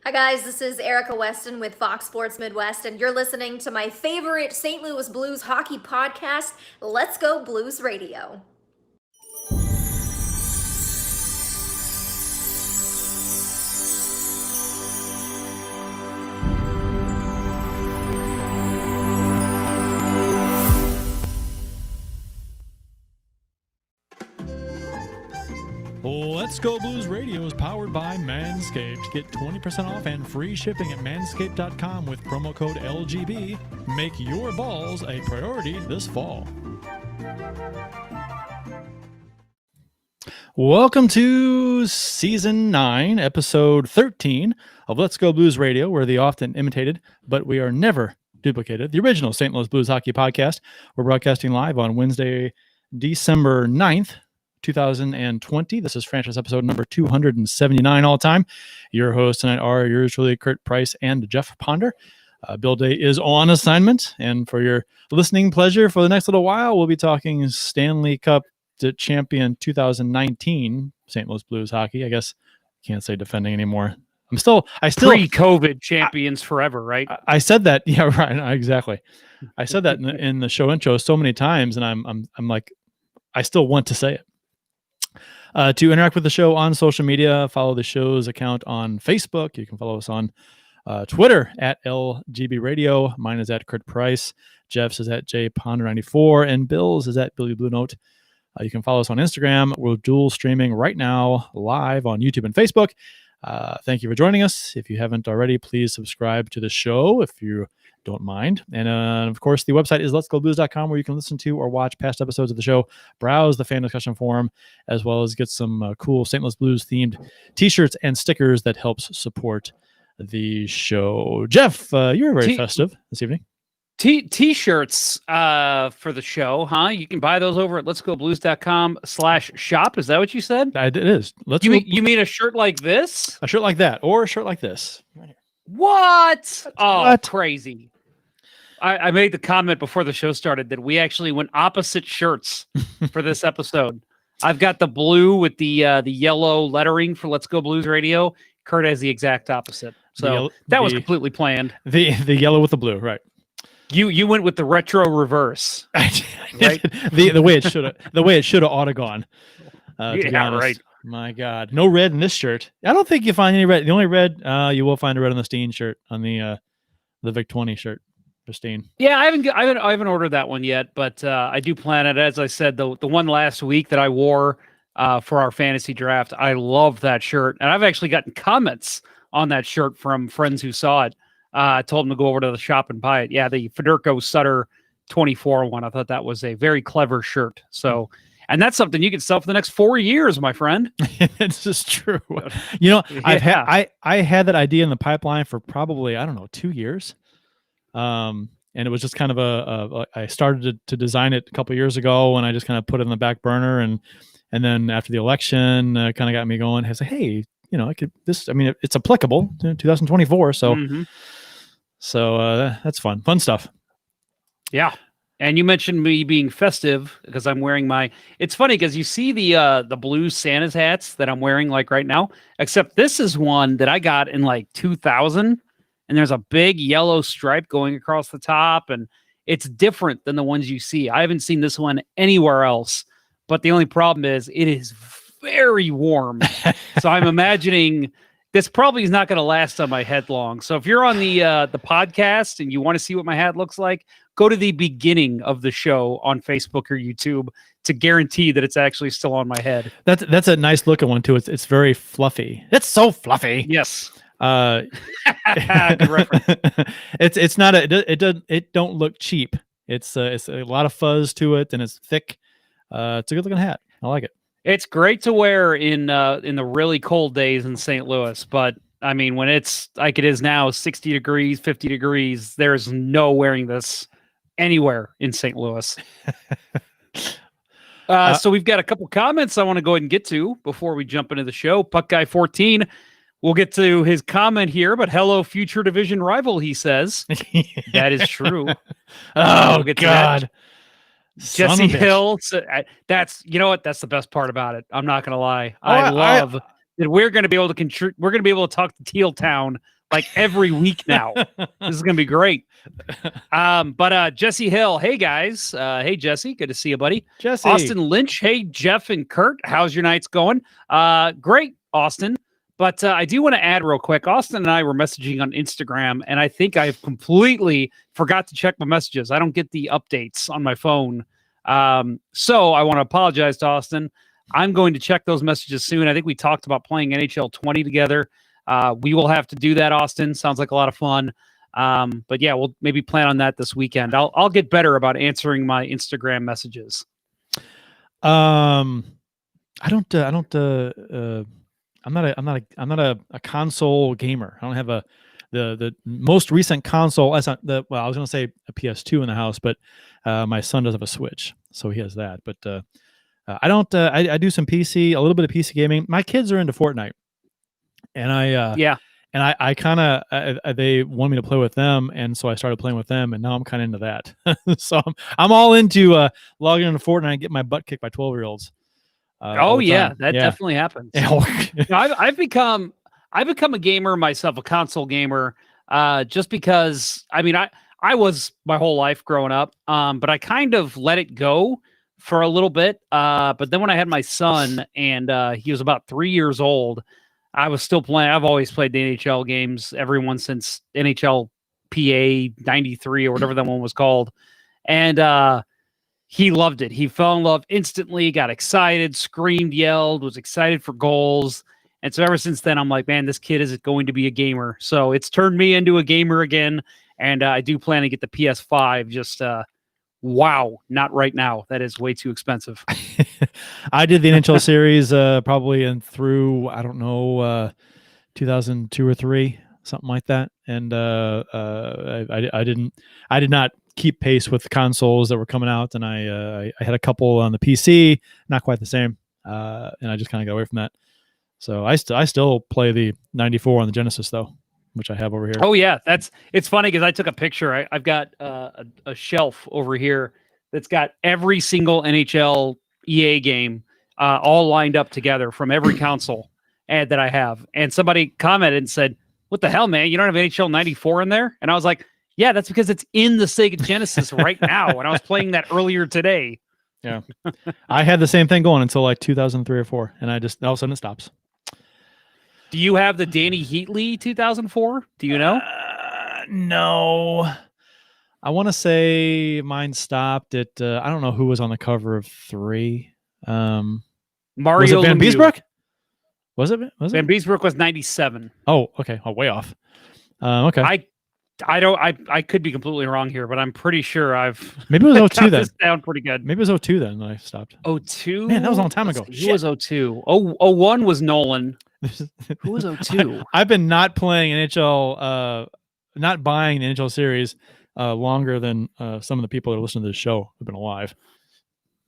Hi guys, this is Erica Weston with Fox Sports Midwest, and you're listening to my favorite St. Louis Blues hockey podcast, Let's Go Blues Radio. Let's Go Blues Radio is powered by Manscaped. Get 20% off and free shipping at manscaped.com with promo code LGB. Make your balls a priority this fall. Welcome to Season 9, Episode 13 of Let's Go Blues Radio. We're the often imitated, but we are never duplicated, the original St. Louis Blues Hockey Podcast. We're broadcasting live on Wednesday, December 9th, 2020. This is franchise episode number 279 all time. Your hosts tonight are yours truly, Kurt Price and Jeff Ponder. Bill Day is on assignment, and for your listening pleasure for the next little while, we'll be talking Stanley Cup champion 2019 St. Louis Blues hockey. I guess can't say defending anymore. I still pre-COVID champions forever, right? I said that. Yeah, right. Exactly. I said that in the show intro so many times, and I'm like, I still want to say it. To interact with the show on social media, follow the show's account on Facebook. You can follow us on Twitter at LGB Radio. Mine is at Kurt Price. Jeff's is at JPonder94. And Bill's is at Billy Blue Note. You can follow us on Instagram. We're dual streaming right now live on YouTube and Facebook. Thank you for joining us. If you haven't already, please subscribe to the show if you don't mind. And of course, the website is letsgoblues.com, where you can listen to or watch past episodes of the show, browse the fan discussion forum, as well as get some cool St. Louis Blues themed t-shirts and stickers that helps support the show. Jeff, you were very festive this evening. T-shirts for the show, huh? You can buy those over at letsgoblues.com/shop. Is that what you said? It is. You mean a shirt like this? A shirt like that, or a shirt like this. Right here. What? What? Crazy. I made the comment before the show started that we actually went opposite shirts for this episode. I've got the blue with the yellow lettering for Let's Go Blues Radio. Kurt has the exact opposite. So that was completely planned. The yellow with the blue, right? You went with the retro reverse, right? the way it should have ought to gone. To be honest. Right. My God, no red in this shirt. I don't think you find any red. The only red you will find a red on the Steen shirt, on the Vic 20 shirt for Steen. Yeah, I haven't ordered that one yet, but I do plan it. As I said, the one last week that I wore for our fantasy draft, I love that shirt, and I've actually gotten comments on that shirt from friends who saw it. I told them to go over to the shop and buy it. Yeah, the Federico Sutter 24 one. I thought that was a very clever shirt. So, and that's something you can sell for the next 4 years, my friend. It's just true. You know, I had that idea in the pipeline for probably, 2 years. And it was just kind of I started to design it a couple of years ago, and I just kind of put it in the back burner. And then after the election, kind of got me going. I said, hey, it's applicable to 2024. So, So that's fun stuff. Yeah. And you mentioned me being festive because I'm wearing it's funny because you see the blue Santa's hats that I'm wearing like right now, except this is one that I got in like 2000, and there's a big yellow stripe going across the top, and it's different than the ones you see. I haven't seen this one anywhere else, but the only problem is it is very warm. So I'm imagining this probably is not going to last on my head long. So if you're on the podcast and you want to see what my hat looks like, go to the beginning of the show on Facebook or YouTube to guarantee that it's actually still on my head. That's a nice looking one too. It's very fluffy. It's so fluffy. Yes. Good reference. It's not it don't look cheap. It's a lot of fuzz to it, and it's thick. It's a good looking hat. I like it. It's great to wear in the really cold days in St. Louis, but I mean, when it's like it is now, 60 degrees, 50 degrees, there's no wearing this anywhere in St. Louis. So we've got a couple comments I want to go ahead and get to before we jump into the show. Puck Guy 14, we'll get to his comment here, but hello, future division rival, he says. That is true. Oh, God. Jesse Hill. So, that's the best part about it. I'm not going to lie. I love that we're going to be able to we're going to be able to talk to Teal Town like every week now. This is going to be great. But Jesse Hill, hey guys, hey Jesse, good to see you, buddy. Jesse. Austin Lynch, hey Jeff and Kurt, how's your nights going? Great, Austin. But I do want to add real quick. Austin and I were messaging on Instagram, and I think I've completely forgot to check my messages. I don't get the updates on my phone. So I want to apologize to Austin. I'm going to check those messages soon. I think we talked about playing NHL 20 together. We will have to do that, Austin. Sounds like a lot of fun. But yeah, we'll maybe plan on that this weekend. I'll get better about answering my Instagram messages. I'm not a console gamer. I don't have the most recent console. I was going to say a PS2 in the house, but my son does have a Switch, so he has that. But I don't. I do some PC, a little bit of PC gaming. My kids are into Fortnite, and I kind of they want me to play with them, and so I started playing with them, and now I'm kind of into that. So I'm all into logging into Fortnite and get my butt kicked by 12-year-olds. That definitely happens. I've become a gamer myself, a console gamer, just because. I mean, I was my whole life growing up, but I kind of let it go for a little bit. But then when I had my son, and he was about 3 years old, I was still playing. I've always played the NHL games, everyone since NHL PA 93 or whatever that one was called, and he loved it. He fell in love instantly, got excited, screamed, yelled, was excited for goals. And so ever since then, I'm like, man, this kid is going to be a gamer. So it's turned me into a gamer again. And I do plan to get the PS5. Just, wow, not right now. That is way too expensive. I did the NHL series probably through, I don't know, 2002 or 3, something like that. And I did not keep pace with the consoles that were coming out, and I had a couple on the PC, not quite the same, and I just kind of got away from that. So I still play the 94 on the Genesis though, which I have over here. Oh yeah, it's funny because I took a picture. I've got a shelf over here that's got every single NHL EA game all lined up together from every console ad that I have, and somebody commented and said, "What the hell, man? You don't have NHL 94 in there?" And I was like, yeah, that's because it's in the Sega Genesis right now, and I was playing that earlier today. Yeah, I had the same thing going until like 2003 or 4, and I just all of a sudden it stops. Do you have the Danny Heatley 2004? Do you know? No. I want to say mine stopped at I don't know who was on the cover of 3. Mario was it Van Lemieux. Beesbrook? Was it Van Beesbrook was 97. Oh, okay. Oh, way off. Okay. I could be completely wrong here, but I'm pretty sure maybe it was 02 then. Down pretty good. Maybe it was 02 then I stopped. 02? Man, that was a long time ago. He was 02. 01 was Nolan. Who was 02? I've been not playing NHL, not buying the NHL series longer than some of the people that are listening to this show have been alive.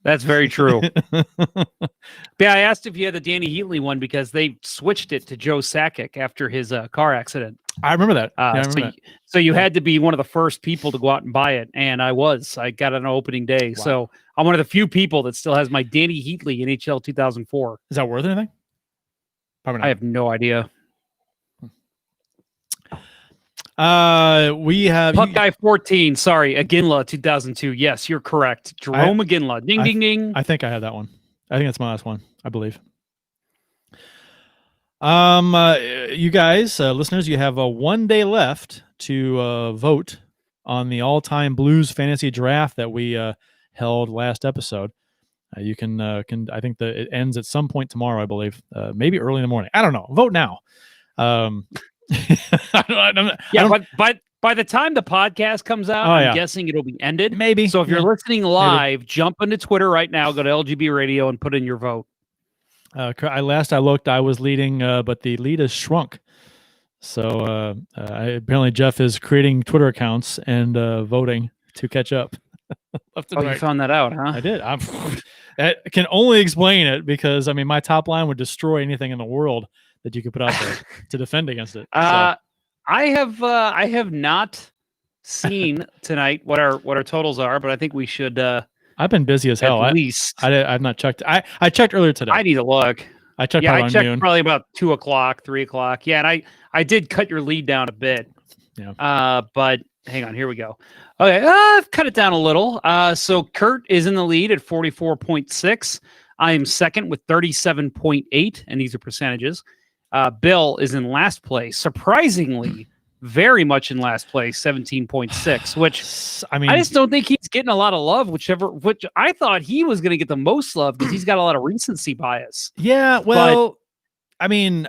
That's very true. Yeah, I asked if you had the Danny Heatley one because they switched it to Joe Sakic after his car accident. I remember that. Yeah, I remember that. So you had to be one of the first people to go out and buy it, and I got it on opening day. Wow. So I'm one of the few people that still has my Danny Heatley NHL 2004. Is that worth anything? Probably not. I have no idea. We have Puck Guy 14. Sorry, Aginla 2002. Yes, you're correct. Jerome Aginla. Ding, ding, ding. I think I have that one. I think that's my last one, I believe. You guys, listeners, you have 1 day left to vote on the all-time Blues fantasy draft that we held last episode. You can I think that it ends at some point tomorrow, I believe, maybe early in the morning. I don't know. Vote now. But by the time the podcast comes out, I'm guessing it'll be ended. Maybe. So if you're listening live, jump into Twitter right now, go to LGB Radio and put in your vote. Last I looked, I was leading, but the lead has shrunk. So apparently Jeff is creating Twitter accounts and voting to catch up. You found that out, huh? I did. That can only explain it because, I mean, my top line would destroy anything in the world that you could put out there to defend against it. So. I have not seen tonight what our totals are, but I think we should. I've been busy as hell. At least I've not checked. I checked earlier today. I need to look. I checked Yeah, probably I around checked noon. probably about 2 o'clock, 3 o'clock. Yeah, and I did cut your lead down a bit. Yeah. But hang on, here we go. Okay, I've cut it down a little. So Kurt is in the lead at 44.6. I am second with 37.8, and these are percentages. Bill is in last place, surprisingly, very much in last place, 17.6, which I mean, I just don't think he's getting a lot of love, which I thought he was going to get the most love because he's got a lot of recency bias. yeah, well, I mean,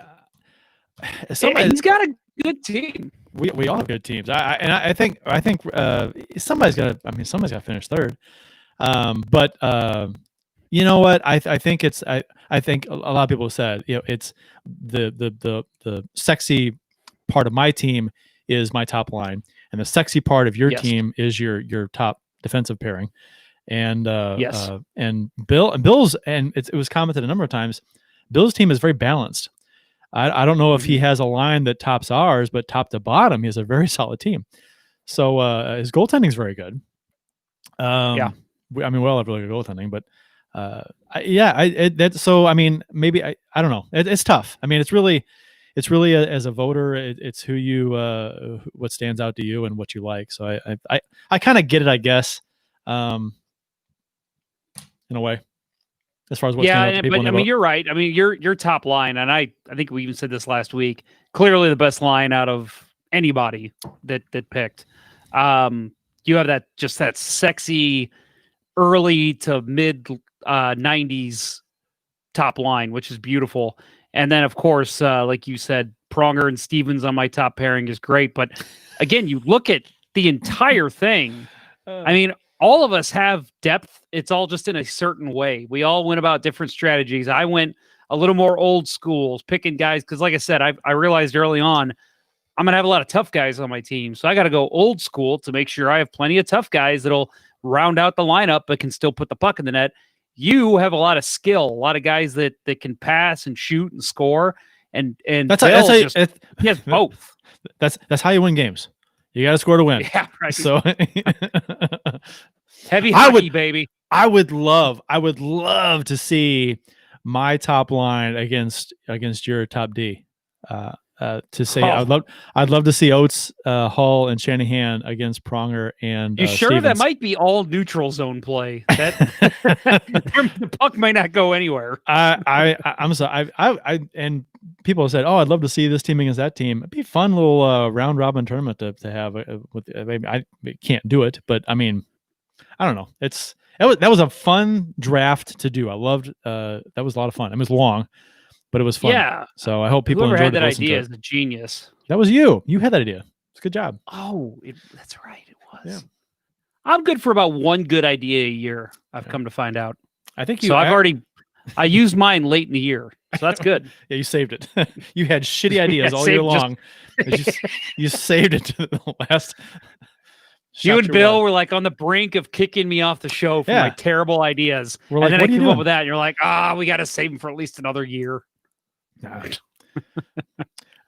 He's got a good team. We all have good teams. I think somebody's got to finish third. But you know what? I think I think a lot of people said, it's the sexy part of my team is my top line, and the sexy part of your team is your top defensive pairing. And and Bill's, and it was commented a number of times, Bill's team is very balanced. I don't know if he has a line that tops ours, but top to bottom, he has a very solid team. So his goaltending is very good. We all have really good goaltending, but so I mean, maybe I don't know. It's tough. I mean, it's really as a voter, it's who you what stands out to you and what you like. So I kind of get it, I guess, in a way. As far as what's going on, but I mean, you're right. I mean, your top line, and I think we even said this last week. Clearly, the best line out of anybody that picked. You have that sexy early to mid 90s top line, which is beautiful. And then, of course, like you said, Pronger and Stevens on my top pairing is great. But again, you look at the entire thing. I mean, all of us have depth. It's all just in a certain way. We all went about different strategies. I went a little more old school, picking guys, because like I said, I realized early on, I'm going to have a lot of tough guys on my team. So I got to go old school to make sure I have plenty of tough guys that'll round out the lineup but can still put the puck in the net. You have a lot of skill, a lot of guys that can pass and shoot and score. And that's Bill he has both. That's how you win games. You got to score to win. Yeah, right. So heavy hockey, baby. I would love to see my top line against your top D. To say I'd love to see Oates, Hull, and Shanahan against Pronger and. You sure Stevens. That might be all neutral zone play? That the puck might not go anywhere. I'm sorry. And people have said, "Oh, I'd love to see this team against that team." It'd be a fun little round robin tournament to have. I can't do it, but I mean, I don't know. That was a fun draft to do. I loved. That was a lot of fun. It was long, but it was fun. Yeah. So I hope people Whoever enjoyed had that idea is a genius. That was you. You had that idea. It's a good job. Oh, that's right. It was. Yeah. I'm good for about one good idea a year. I've come to find out. I think I used mine late in the year, so that's good. Yeah, you saved it. You had shitty ideas all year long. You saved it to the last. You and Bill were like on the brink of kicking me off the show for my terrible ideas. We're like, and then I came doing? up with that, and you're like, we got to save them for at least another year.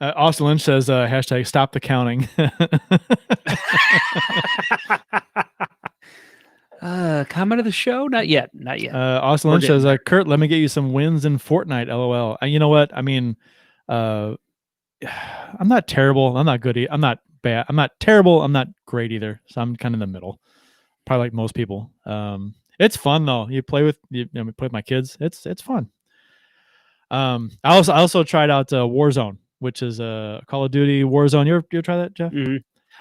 Austin Lynch says, hashtag stop the counting. Comment of the show? Not yet. Austin Lynch says, Kurt, let me get you some wins in Fortnite. LOL. You know what? I mean, I'm not terrible. I'm not good. I'm not bad. I'm not terrible. I'm not great either. So I'm kind of in the middle. Probably like most people. It's fun though. You play with my kids. It's fun. I also tried out Warzone, which is Call of Duty Warzone. You try that, Jeff? Mm-hmm.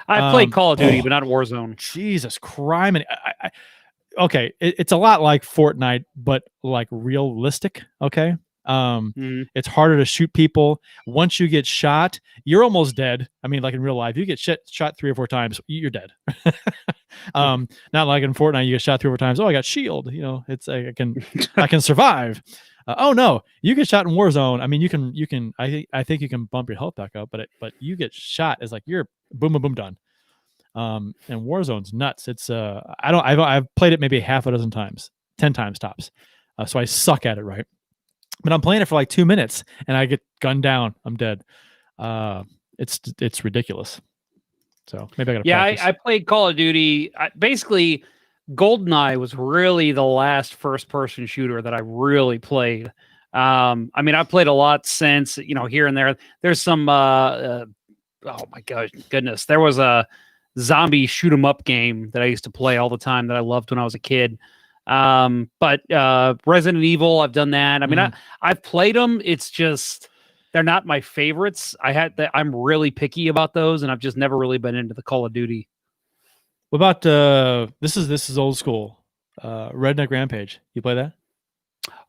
I played Call of Duty, but not Warzone. Jesus Christ! Okay, it's a lot like Fortnite, but like realistic. Okay, it's harder to shoot people. Once you get shot, you're almost dead. I mean, like in real life, you get shot 3 or 4 times, you're dead. Not like in Fortnite, you get shot 3 or 4 times. Oh, I got shield. It's I can survive. Oh no, you get shot in Warzone. I mean, you can. I think you can bump your health back up, but you get shot as like you're boom, boom, boom, done. And Warzone's nuts. It's I've played it maybe half a dozen times, 10 times tops. So I suck at it, right? But I'm playing it for like 2 minutes and I get gunned down. I'm dead. It's ridiculous. So maybe I gotta practice. I played Call of Duty. Basically, GoldenEye was really the last first-person shooter that I really played. I mean, I've played a lot since, here and there. There's some, oh my goodness. There was a zombie shoot 'em up game that I used to play all the time that I loved when I was a kid. But Resident Evil, I've done that. I mean, I've played them. It's just, they're not my favorites. I'm really picky about those, and I've just never really been into the Call of Duty. What about this is old school. Redneck Rampage. You play that?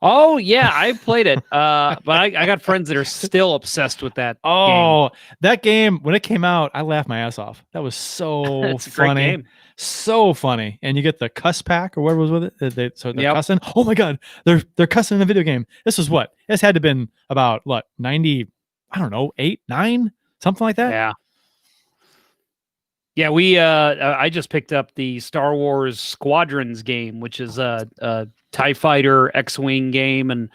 Oh yeah, I played it. But I got friends that are still obsessed with that. Oh, that game when it came out, I laughed my ass off. That was so It's a funny. great game. So funny. And you get the cuss pack or whatever was with it. They're cussing. Oh my god, they're cussing in a video game. This was what? This had to have been about 90, I don't know, 8, 9, something like that. Yeah. Yeah, I just picked up the Star Wars Squadrons game, which is a TIE Fighter X-Wing game, and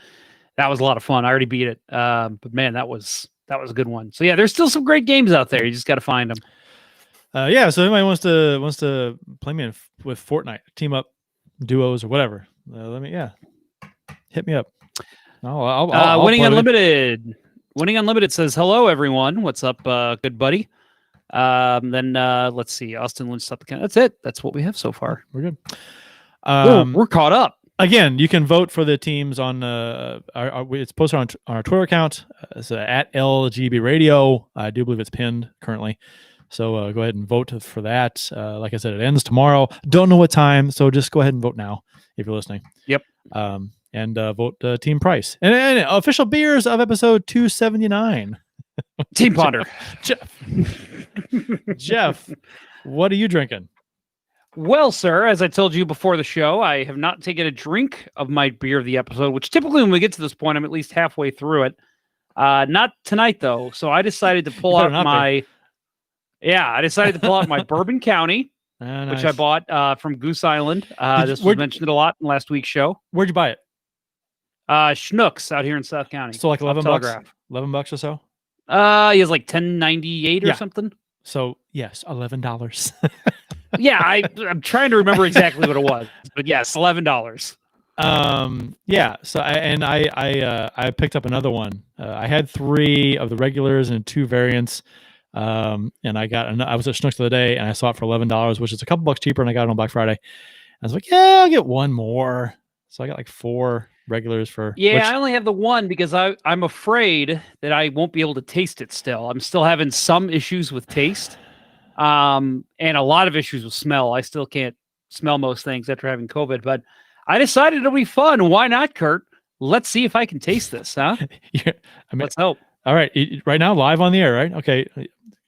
that was a lot of fun. I already beat it. But man, that was a good one. So yeah, there's still some great games out there. You just got to find them. Yeah, so anybody wants to play me with Fortnite, team up, duos or whatever. Hit me up. I'll Winning Unlimited. Winning Unlimited says, "Hello everyone. What's up, good buddy?" Then let's see. Austin Lynch stopped the count. That's it. That's what we have so far. We're good. We're caught up. Again, you can vote for the teams on it's posted on our Twitter account. It's at LGB Radio. I do believe it's pinned currently. So go ahead and vote for that. Like I said, it ends tomorrow. Don't know what time, so just go ahead and vote now if you're listening. Yep. And vote Team Price. And official beers of episode 279. Team Ponder. Jeff, what are you drinking? Well, sir, as I told you before the show, I have not taken a drink of my beer of the episode, which typically when we get to this point, I'm at least halfway through it. Not tonight, though. So I decided to pull out my... Yeah, I decided to pull out my Bourbon County, nice. Which I bought from Goose Island. This was mentioned a lot in last week's show. Where'd you buy it? Schnucks out here in South County. So like $11 $11 or so? He has like $10.98 or something. So yes, $11. Yeah, I'm trying to remember exactly what it was, but yes, $11. Yeah. So I picked up another one. I had 3 of the regulars and 2 variants. And I was at Schnucks the other day and I saw it for $11, which is a couple bucks cheaper, and I got it on Black Friday. I was like, yeah, I'll get one more. So I got like 4 regulars for. Yeah, I only have the one because I'm afraid that I won't be able to taste it still. I'm still having some issues with taste. And a lot of issues with smell. I still can't smell most things after having COVID, but I decided it'll be fun. Why not, Kurt? Let's see if I can taste this, huh? Yeah, let's hope. All right. Right now, live on the air, right? Okay.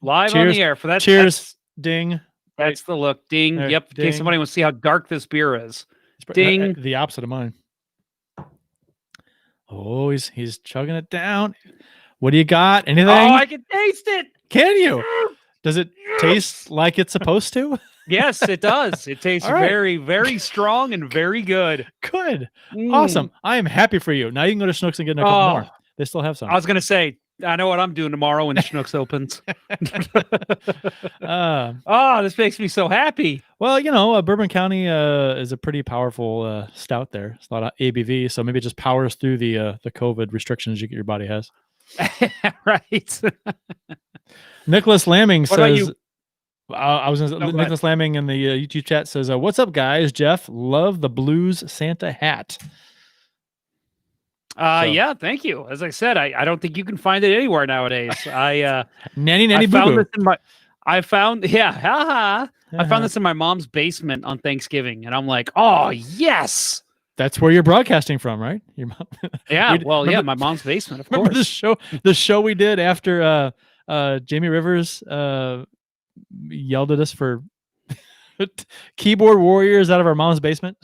Live on the air for that. Cheers. Ding. That's the look. Ding. There, yep. Ding. In case somebody wants to see how dark this beer is. Ding. The opposite of mine. Oh, he's chugging it down. What do you got? Anything? Oh, I can taste it. Can you? Does it taste like it's supposed to? Yes, it does. It tastes very, very strong and very good. Good. Awesome. I am happy for you. Now you can go to Schnucks and get a couple more. They still have some. I was going to say, I know what I'm doing tomorrow when Schnucks opens. This makes me so happy. Well, Bourbon County is a pretty powerful stout there. It's a lot of ABV, so maybe it just powers through the COVID restrictions your body has. Right. Nicholas Lamming says, Nicholas Nicholas Lamming in the YouTube chat says, what's up, guys? Jeff, love the Blues Santa hat. Yeah, thank you. As I said, I don't think you can find it anywhere nowadays. Nanny I found boo-boo. this I found this in my mom's basement on Thanksgiving, and I'm like, oh yes. That's where you're broadcasting from, right? Your mom. Yeah, my mom's basement, of remember course. the show we did after Jamie Rivers yelled at us for keyboard warriors out of our mom's basement.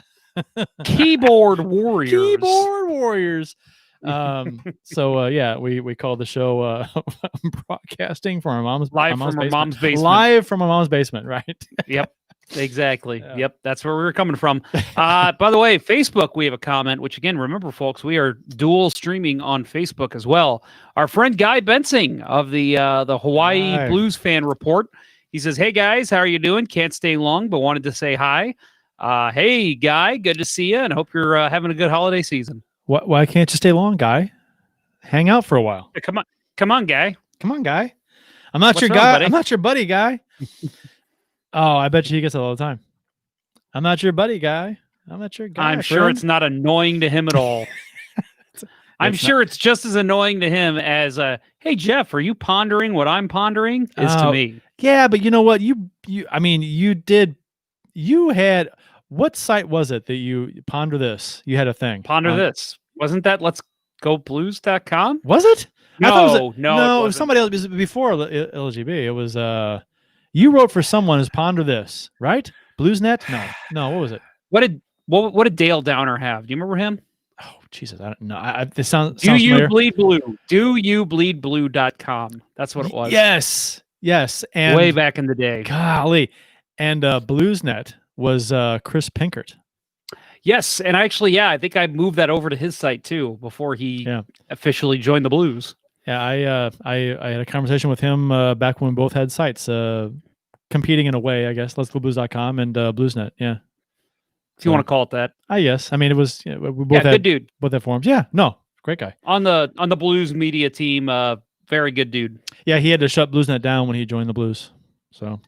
Keyboard warriors. Keyboard warriors. We call the show broadcasting from our mom's basement. Live from our mom's basement, right? Yep. Exactly. Yeah. Yep. That's where we were coming from. By the way, Facebook, we have a comment, which again, remember folks, we are dual streaming on Facebook as well. Our friend Guy Bensing of the Hawaii Blues Fan Report. He says, hey guys, how are you doing? Can't stay long, but wanted to say hi. Hey Guy, good to see you and hope you're having a good holiday season. Why can't you stay long, guy? Hang out for a while. Hey, come on, guy. Come on, guy. I'm not What's your wrong, guy. buddy? I'm not your buddy, guy. Oh, I bet you he gets that all the time. I'm not your buddy, guy. I'm not your guy. I'm sure it's not annoying to him at all. I'm sure it's just as annoying to him as, hey, Jeff, are you pondering what I'm pondering? Is to me. Yeah, but you know what? You had, what site was it that you ponder this? You had a thing. Ponder this. Wasn't that Let's Go Blues.com? Was it? I thought it No, was somebody else. It was before LGB. It was you wrote for someone as Ponder This, right? Bluesnet? No. What was it? What did Dale Downer have? Do you remember him? Oh Jesus, I don't know. This sounds. Do you familiar. bleed blue? Do you bleed blue.com? That's what it was. Yes, and way back in the day. Golly, and Bluesnet was Chris Pinkert. Yes, and actually, I think I moved that over to his site too before he officially joined the Blues. Yeah, I had a conversation with him back when we both had sites, competing in a way, I guess. Let's Go Blues.com and Bluesnet. Yeah, if you want to call it that. Yes. I mean, it was. We both had good dude. Both had forums. Yeah, no, great guy on the Blues media team. Very good dude. Yeah, he had to shut Bluesnet down when he joined the Blues. So,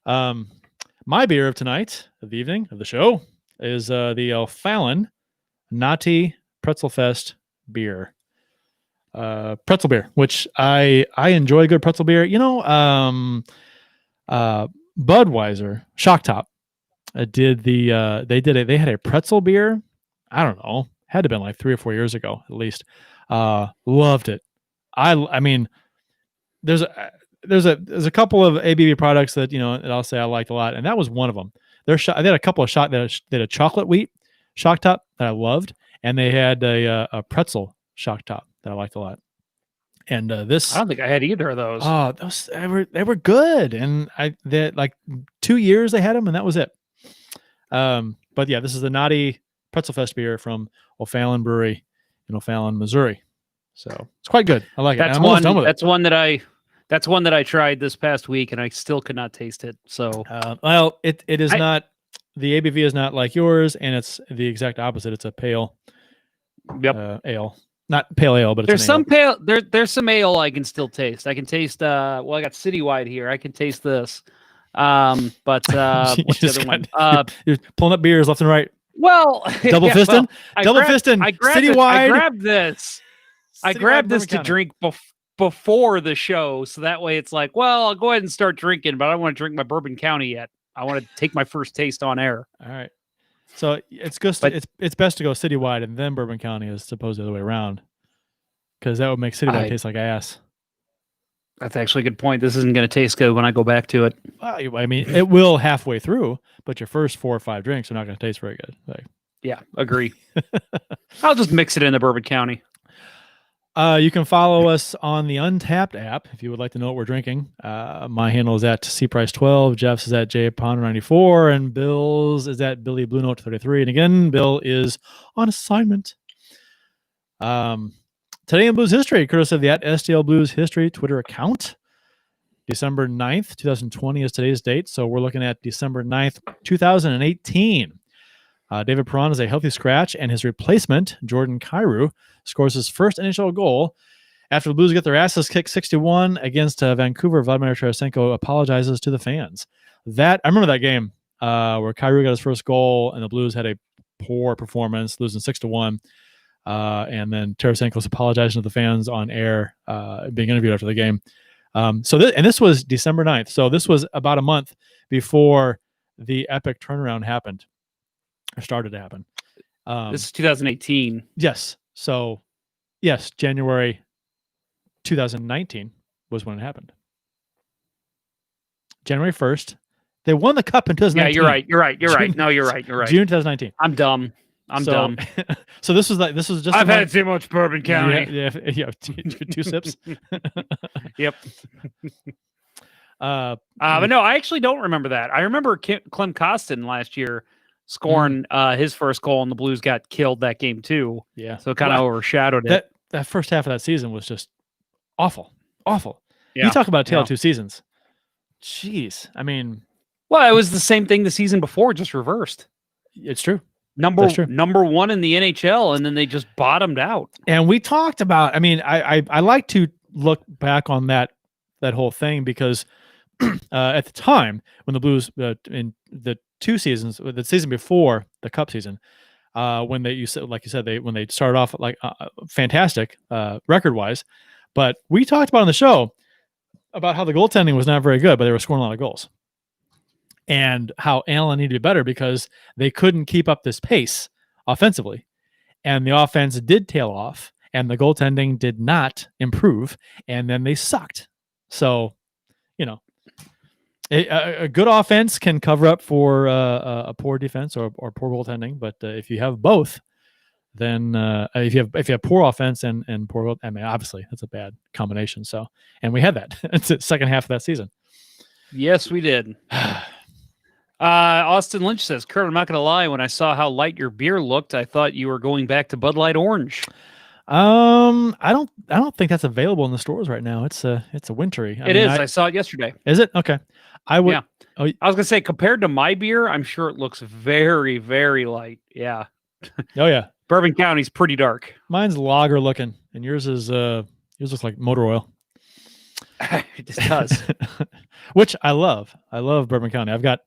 my beer of tonight, of the evening, of the show, is the O'Fallon Naughty Pretzelfest beer. Pretzel beer, which I enjoy good pretzel beer. You know, Budweiser Shock Top they had a pretzel beer. I don't know, had to have been like 3 or 4 years ago at least. Loved it. I mean, there's a couple of ABV products that that I'll say I liked a lot, and that was one of them. They had a couple of they had a chocolate wheat Shock Top that I loved, and they had a pretzel Shock Top that I liked a lot. And this, I don't think I had either of those. Oh, they were good, and they like 2 years they had them, and that was it. But yeah, this is the Naughty Pretzelfest beer from O'Fallon Brewery in O'Fallon, Missouri. So it's quite good. I like it. That's one that I tried this past week, and I still could not taste it. So well, it is not, the ABV is not like yours, and it's the exact opposite. It's a pale ale. Not pale ale, but there's some pale. There's some ale I can still taste. I can taste. I got Citywide here. I can taste this. But what's the other one? You're pulling up beers left and right. Well, double fisting. Citywide. I grabbed this. I grabbed this to drink before the show, so that way it's like, well, I'll go ahead and start drinking, but I don't want to drink my Bourbon County yet. I want to take my first taste on air. All right. So it's good. It's best to go Citywide and then Bourbon County, as opposed to the other way around, because that would make Citywide taste like ass. That's actually a good point. This isn't going to taste good when I go back to it. Well, I mean, it will halfway through, but your first 4 or 5 drinks are not going to taste very good. Yeah, agree. I'll just mix it in the Bourbon County. You can follow us on the Untapped app if you would like to know what we're drinking. My handle is at CPrice12, Jeff's is at JPonder94, and Bill's is at Billy Blue Note 33. And again, Bill is on assignment. Today in Blues History, courtesy of the at STL Blues History Twitter account. December 9th, 2020 is today's date, so we're looking at December 9th, 2018. David Perron is a healthy scratch, and his replacement, Jordan Kyrou, scores his first NHL goal. After the Blues get their asses kicked 6-1 against Vancouver, Vladimir Tarasenko apologizes to the fans. I remember that game where Kyrou got his first goal, and the Blues had a poor performance, losing 6-1. And then Tarasenko's apologizing to the fans on air, being interviewed after the game. This was December 9th. So this was about a month before the epic turnaround happened, or started to happen. This is 2018. Yes. So, yes, January 2019 was when it happened. January 1st. They won the cup in 2019. Yeah, you're right. No, you're right. June 2019. I'm dumb. So this was just. I've had too much Bourbon County. Yeah, two sips. Yep. But no, I actually don't remember that. I remember Clem Costin last year scoring his first goal, and the Blues got killed that game too. Yeah, so it kind of overshadowed it. That first half of that season was just awful. Yeah. You talk about a tale of two seasons. Jeez, I mean, well, it was the same thing the season before, just reversed. It's true. That's true. number one in the NHL, and then they just bottomed out. And we talked about, I mean, I like to look back on that whole thing because at the time when the Blues in the 2 seasons, the season before the Cup season, when they when they started off like fantastic record wise, but we talked about on the show about how the goaltending was not very good, but they were scoring a lot of goals, and how Allen needed to be better because they couldn't keep up this pace offensively, and the offense did tail off, and the goaltending did not improve, and then they sucked. So, a good offense can cover up for a poor defense or poor goaltending, but if you have both, then if you have poor offense and poor, I mean, obviously that's a bad combination. So, and we had that. It's the second half of that season. Yes, we did. Austin Lynch says, Kurt, I'm not going to lie. When I saw how light your beer looked, I thought you were going back to Bud Light Orange. I don't think that's available in the stores right now. It's a wintry. I saw it yesterday. Is it? Okay. I would. Yeah. I was going to say, compared to my beer, I'm sure it looks very, very light. Yeah. Oh yeah. Bourbon County's pretty dark. Mine's lager looking, and yours looks like motor oil. It just does. Which I love. I love Bourbon County. I've got,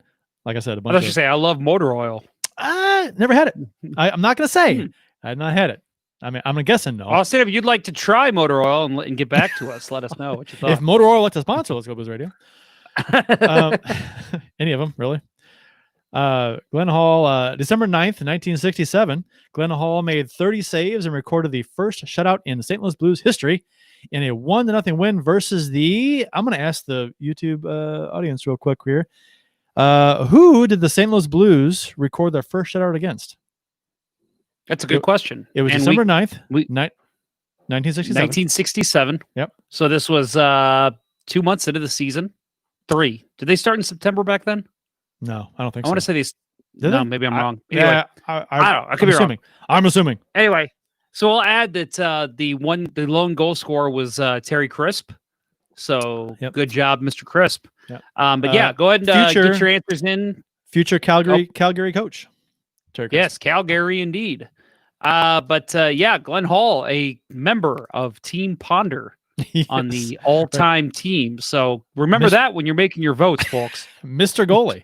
like I said, a bunch. I thought you say I love motor oil. Never had it. I'm not going to say. I've not had it. I mean, I'm guessing no. Austin, if you'd like to try motor oil and get back to us, let us know what you thought. If motor oil like to sponsor, let's go Blues Radio. Any of them, really. Glenn Hall, December 9th, 1967. Glenn Hall made 30 saves and recorded the first shutout in the St. Louis Blues history in a 1-0 win versus the, I'm going to ask the YouTube audience real quick here. Who did the St. Louis Blues record their first shutout against? That's a good question. It was December 9th, 1967. 1967. Yep. So this was 2 months into the season. 3. Did they start in September back then? No, I don't think so. I want to say these. No, maybe I'm wrong. Anyway, yeah, I don't know. I could be wrong. I'm assuming. Anyway, so we'll add that the lone goal scorer was Terry Crisp. So good job, Mr. Crisp. Yep. But yeah, go ahead and get your answers in. Future Calgary coach. Terry Crisp. Yes, Calgary indeed. But Glenn Hall, a member of Team Ponder. Yes. On the all-time team. So remember that when you're making your votes, folks. Mr. Goalie.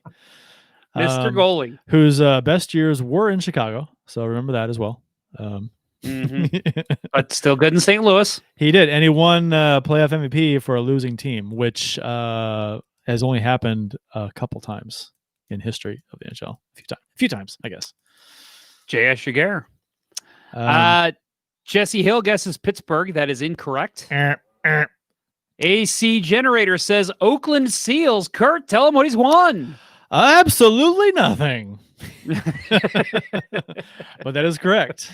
Mr. Goalie. Whose best years were in Chicago. So remember that as well. But still good in St. Louis. He did. And he won playoff MVP for a losing team, which has only happened a couple times in history of the NHL. A few times, I guess. J.S. Jaguar. Jesse Hill guesses Pittsburgh. That is incorrect. AC Generator says Oakland Seals. Kurt, tell him what he's won. Absolutely nothing. But that is correct.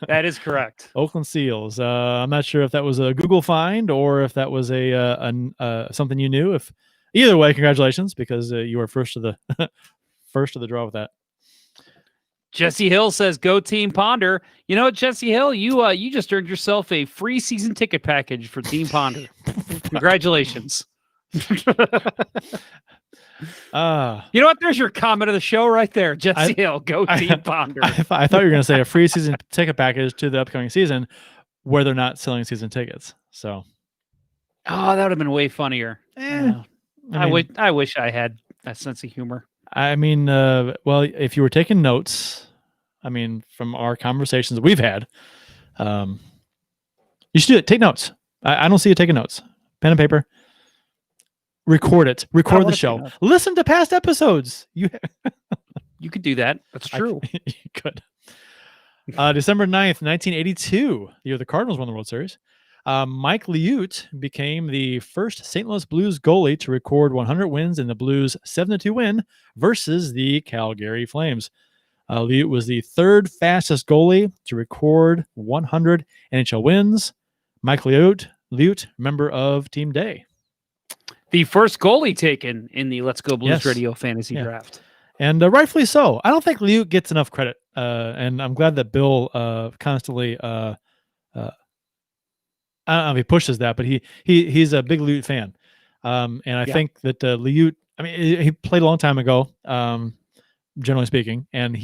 That is correct. Oakland Seals. I'm not sure if that was a Google find or if that was a something you knew. If either way, congratulations, because you were first of the draw with that. Jesse Hill says, "Go Team Ponder." You know what, Jesse Hill? You just earned yourself a free season ticket package for Team Ponder. Congratulations. You know what? There's your comment of the show right there, Jesse Hill. Go Team Ponder. I thought you were going to say a free season ticket package to the upcoming season, where they're not selling season tickets. So, that would have been way funnier. I wish I had that sense of humor. I mean, well, if you were taking notes, I mean, from our conversations we've had, you should do it. Take notes. I don't see you taking notes. Pen and paper. Record it. Record the show. Listen to past episodes. You could do that. That's true. You could. December 9th, 1982, the year the Cardinals won the World Series. Mike Liut became the first St. Louis Blues goalie to record 100 wins in the Blues' 7-2 win versus the Calgary Flames. Liut was the third fastest goalie to record 100 NHL wins. Mike Liut, member of Team Day. The first goalie taken in the Let's Go Blues Radio Fantasy Draft. And rightfully so. I don't think Liut gets enough credit. And I'm glad that Bill constantly I don't know if he pushes that, but he's a big Liut fan. And I think that Liut, I mean, he played a long time ago. generally speaking, and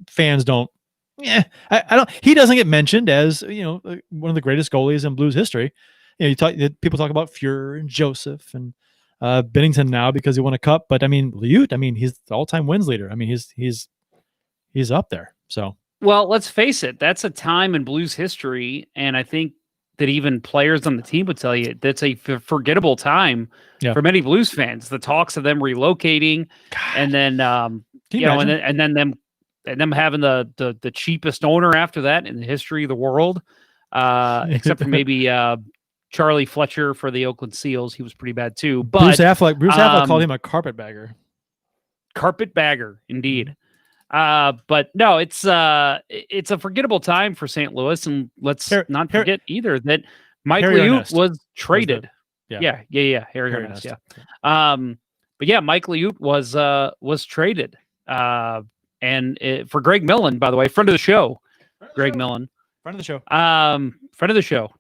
fans don't. Yeah, I don't. He doesn't get mentioned as one of the greatest goalies in Blues history. People talk about Fuhrer and Joseph and Binnington now because he won a cup, but I mean Liut. I mean he's the all-time wins leader. I mean he's up there. So well, let's face it, that's a time in Blues history, and I think that even players on the team would tell you that's a forgettable time for many Blues fans. The talks of them relocating, and then and then them having the cheapest owner after that in the history of the world, except for maybe Charlie Fletcher for the Oakland Seals. He was pretty bad too. But Bruce Affleck called him a carpetbagger. Carpetbagger, indeed. But no, it's a forgettable time for St. Louis, and let's not forget either that Mike Liut was traded. Harry Ernest, yeah. But yeah, Mike Liut was traded. And for Greg Millen, by the way, friend of the show, Greg Millen, friend of the show. Friend of the show.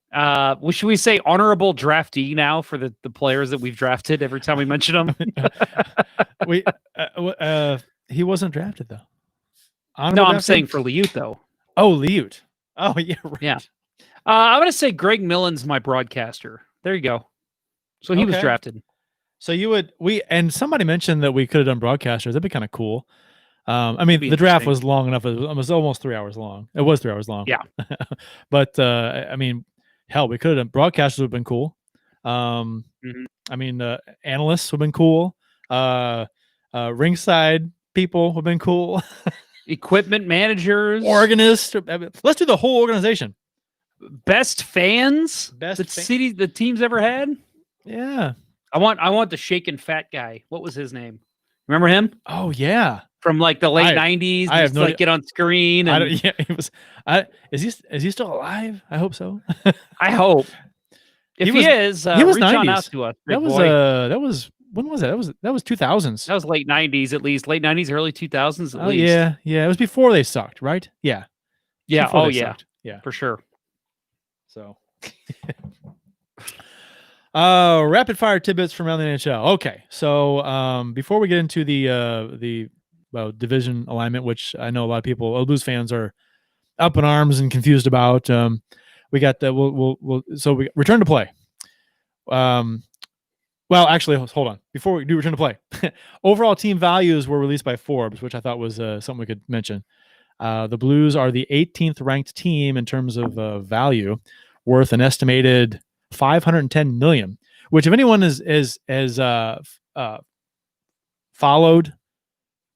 Should we say honorable draftee now for the players that we've drafted every time we mention them? He wasn't drafted though. No, I'm saying for Liut though. Oh, Liut. Oh, yeah, right. Yeah. I'm gonna say Greg Millen's my broadcaster. There you go. So he was drafted. So and somebody mentioned that we could have done broadcasters. That'd be kind of cool. I mean, the draft was long enough. It was almost 3 hours long. It was 3 hours long. Yeah. But I mean, hell, we could have done broadcasters. Would have been cool. I mean, analysts would have been cool. Ringside people would have been cool. Equipment managers, organists. Let's do the whole organization. Best fans the team's ever had. Yeah. I want the shaken fat guy. What was his name? Remember him? Oh yeah. From like the late 90s. I have no get on screen. And he was. Is he still alive? I hope so. I hope. If he is, he was reach 90s. on out to us. That was when was that? That was 2000s. That was late 90s at least. Late 90s, early 2000s at least. Yeah. It was before they sucked, right? Yeah. Yeah. Before yeah. Sucked. Yeah. For sure. So rapid fire tidbits from around the NHL. Okay. So before we get into the division alignment, which I know a lot of people, Blues fans, are up in arms and confused about, we got the we return to play. Well, actually, hold on. Before we do return to play, overall team values were released by Forbes, which I thought was something we could mention. The Blues are the 18th ranked team in terms of value, worth an estimated $510 million. Which, if anyone has followed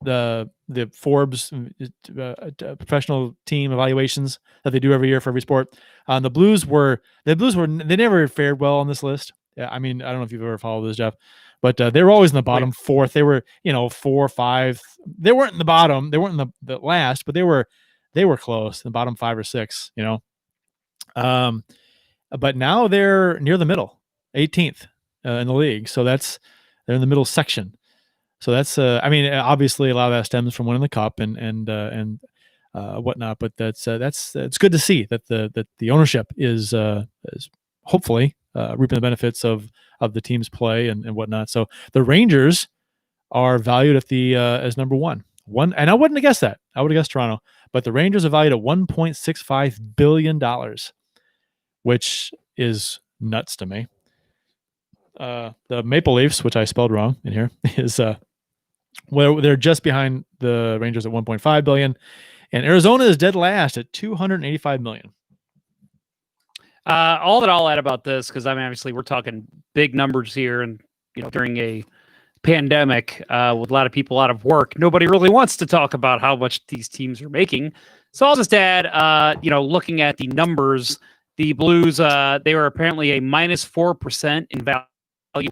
the Forbes professional team evaluations that they do every year for every sport, the Blues never fared well on this list. I mean, I don't know if you've ever followed this, Jeff, but they were always in the bottom fourth. They were, 4 or 5. They weren't in the bottom. They weren't in the last, but they were close, in the bottom 5 or 6. But now they're near the middle, 18th in the league. So they're in the middle section. So that's I mean, obviously a lot of that stems from winning the cup and whatnot. But that's it's good to see that the ownership is hopefully reaping the benefits of the team's play and whatnot. So the Rangers are valued at as number one, and I wouldn't have guessed that. I would have guessed Toronto, but the Rangers are valued at $1.65 billion, which is nuts to me. The Maple Leafs, which I spelled wrong in here, is they're just behind the Rangers at $1.5 billion, and Arizona is dead last at $285 million. All that I'll add about this, because I mean, obviously we're talking big numbers here, and during a pandemic with a lot of people out of work, nobody really wants to talk about how much these teams are making. So I'll just add, looking at the numbers, the Blues, they were apparently a -4% in value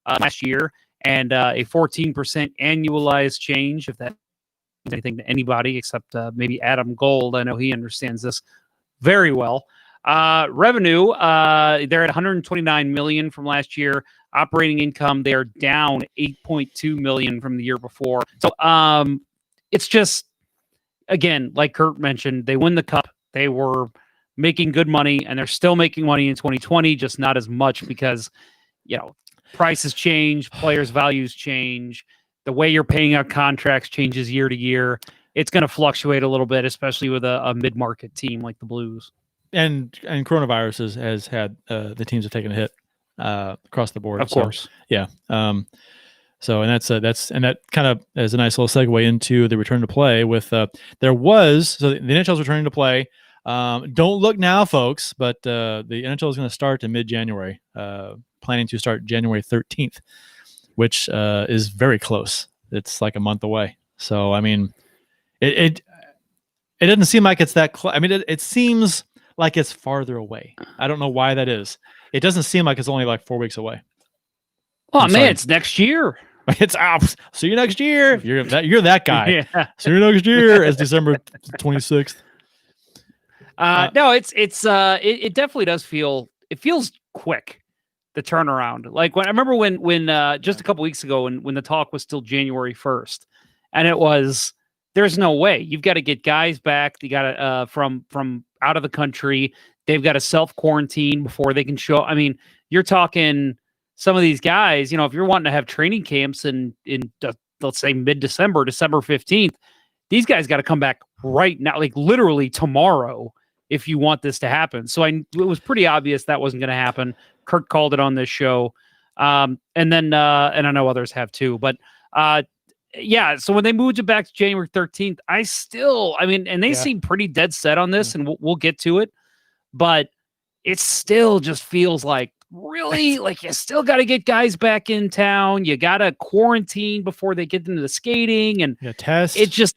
last year, and a 14% annualized change, if that means anything to anybody except maybe Adam Gold. I know he understands this very well. Revenue, they're at $129 million from last year. Operating income, they're down $8.2 million from the year before. So it's just, again, like Kurt mentioned, they win the cup. They were making good money, and they're still making money in 2020, just not as much because, prices change, players' values change. the way you're paying out contracts changes year to year. It's going to fluctuate a little bit, especially with a mid-market team like the Blues. And coronavirus has had the teams have taken a hit across the board. Of course. Yeah. So and that kind of is a nice little segue into the return to play with the NHL is returning to play. Don't look now, folks, but the NHL is going to start in mid-January, planning to start January 13th, which is very close. It's like a month away. So, I mean, it doesn't seem like it's that close. I mean, it seems like it's farther away. I don't know why that is. It doesn't seem like it's only like 4 weeks away. Oh, man, it's next year. It's out. See you next year. You're that guy. Yeah. See you next year. It's December 26th. No, it definitely does feels quick, the turnaround. Like when I remember when just a couple weeks ago when the talk was still January 1st, and it was, there's no way. You've got to get guys back. You got to from out of the country. They've got to self-quarantine before they can show. I mean, you're talking some of these guys, if you're wanting to have training camps in let's say mid-December, December 15th, these guys got to come back right now, like literally tomorrow, if you want this to happen. So it was pretty obvious that wasn't going to happen. Kirk called it on this show. And then I know others have too, but yeah. So when they moved it back to January 13th, and they seem pretty dead set on this, and we'll get to it, but it still just feels like, really, like you still got to get guys back in town. You got to quarantine before they get into the skating and test. It just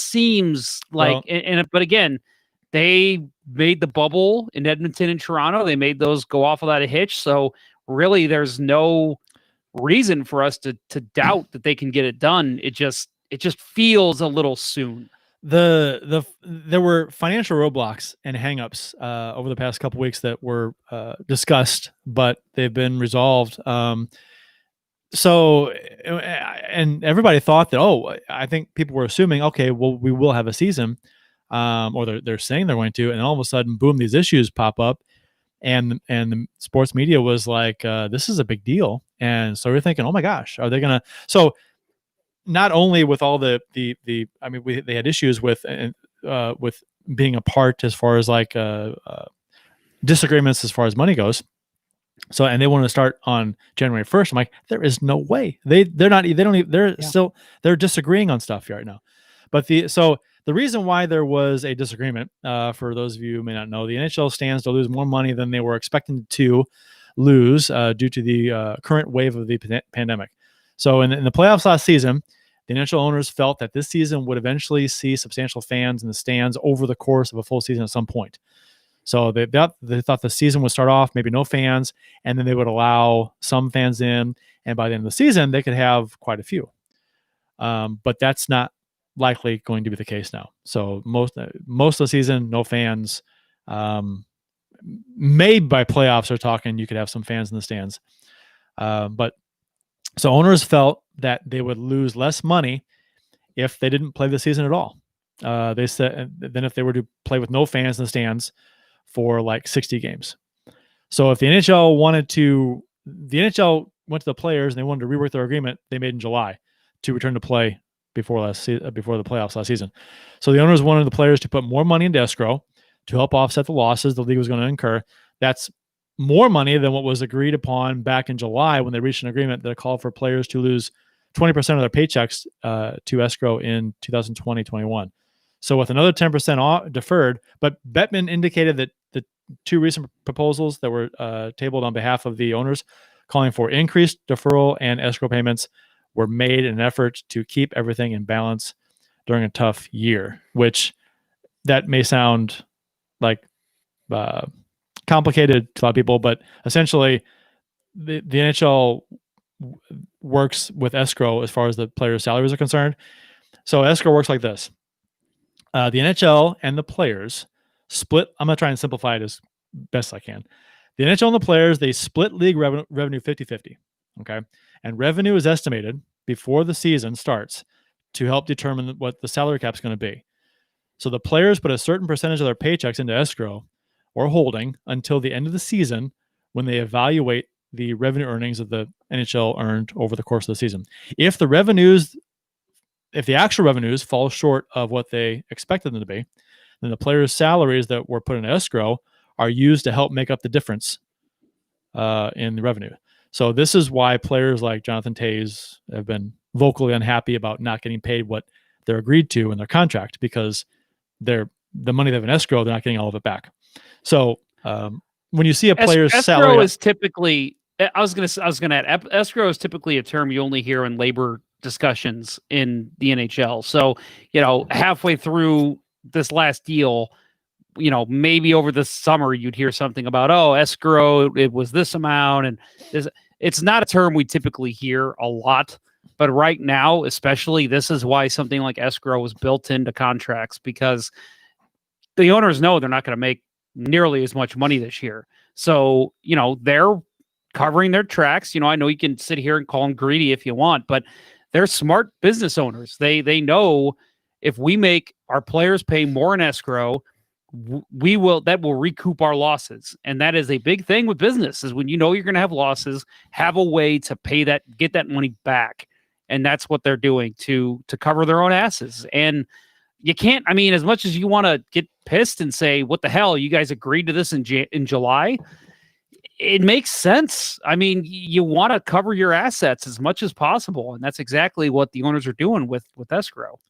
seems like, but again, they made the bubble in Edmonton and Toronto. They made those go off without a hitch. So really there's no reason for us to doubt that they can get it done. It just feels a little soon. There were financial roadblocks and hangups over the past couple weeks that were discussed, but they've been resolved. So, and everybody thought that, I think people were assuming, okay, well, we will have a season, or they're saying they're going to, and all of a sudden, boom, these issues pop up, and the sports media was like, this is a big deal, and so we're thinking, oh my gosh, are they gonna? So, not only with all they had issues with being apart as far as like disagreements as far as money goes. So, and they want to start on January 1st. I'm like, there is no way they're disagreeing on stuff right now. But the reason why there was a disagreement, for those of you who may not know, the NHL stands to lose more money than they were expecting to lose due to the current wave of the pandemic. So in the playoffs last season, the NHL owners felt that this season would eventually see substantial fans in the stands over the course of a full season at some point. So they thought the season would start off, maybe no fans, and then they would allow some fans in, and by the end of the season, they could have quite a few. But that's not likely going to be the case now. So most of the season, no fans. Maybe by playoffs are talking, you could have some fans in the stands. But so owners felt that they would lose less money if they didn't play the season at all. They said than if they were to play with no fans in the stands for like 60 games. So if the NHL went to the players and they wanted to rework their agreement they made in July to return to play before the playoffs last season. So the owners wanted the players to put more money into escrow to help offset the losses the league was going to incur. That's more money than what was agreed upon back in July when they reached an agreement that called for players to lose 20% of their paychecks to escrow in 2020-21. So with another 10% deferred, but Bettman indicated that the two recent proposals that were tabled on behalf of the owners calling for increased deferral and escrow payments were made in an effort to keep everything in balance during a tough year, which that may sound like complicated to a lot of people, but essentially the NHL works with escrow as far as the players' salaries are concerned. So escrow works like this. The NHL and the players split. I'm going to try and simplify it as best I can. The NHL and the players, they split league revenue 50-50. Okay. And revenue is estimated before the season starts to help determine what the salary cap is going to be. So the players put a certain percentage of their paychecks into escrow or holding until the end of the season when they evaluate the revenue earnings that the NHL earned over the course of the season. If the actual revenues fall short of what they expected them to be, then the players' salaries that were put in escrow are used to help make up the difference in the revenue. So this is why players like Jonathan Toews have been vocally unhappy about not getting paid what they're agreed to in their contract, because the money they have in escrow, they're not getting all of it back. So when you see a player's salary, escrow is typically, I was going to add, escrow is typically a term you only hear in labor discussions in the NHL. So, halfway through this last deal, maybe over the summer you'd hear something about, escrow, it was this amount. And it's not a term we typically hear a lot, but right now, especially, this is why something like escrow was built into contracts, because the owners know they're not going to make nearly as much money this year. So, they're covering their tracks. I know you can sit here and call them greedy if you want, but they're smart business owners. They know if we make our players pay more in escrow, that will recoup our losses. And that is a big thing with business, is when you're going to have losses, have a way to pay that, get that money back. And that's what they're doing to cover their own asses. And you can't, as much as you want to get pissed and say, what the hell, you guys agreed to this in July, it makes sense. You want to cover your assets as much as possible. And that's exactly what the owners are doing with escrow.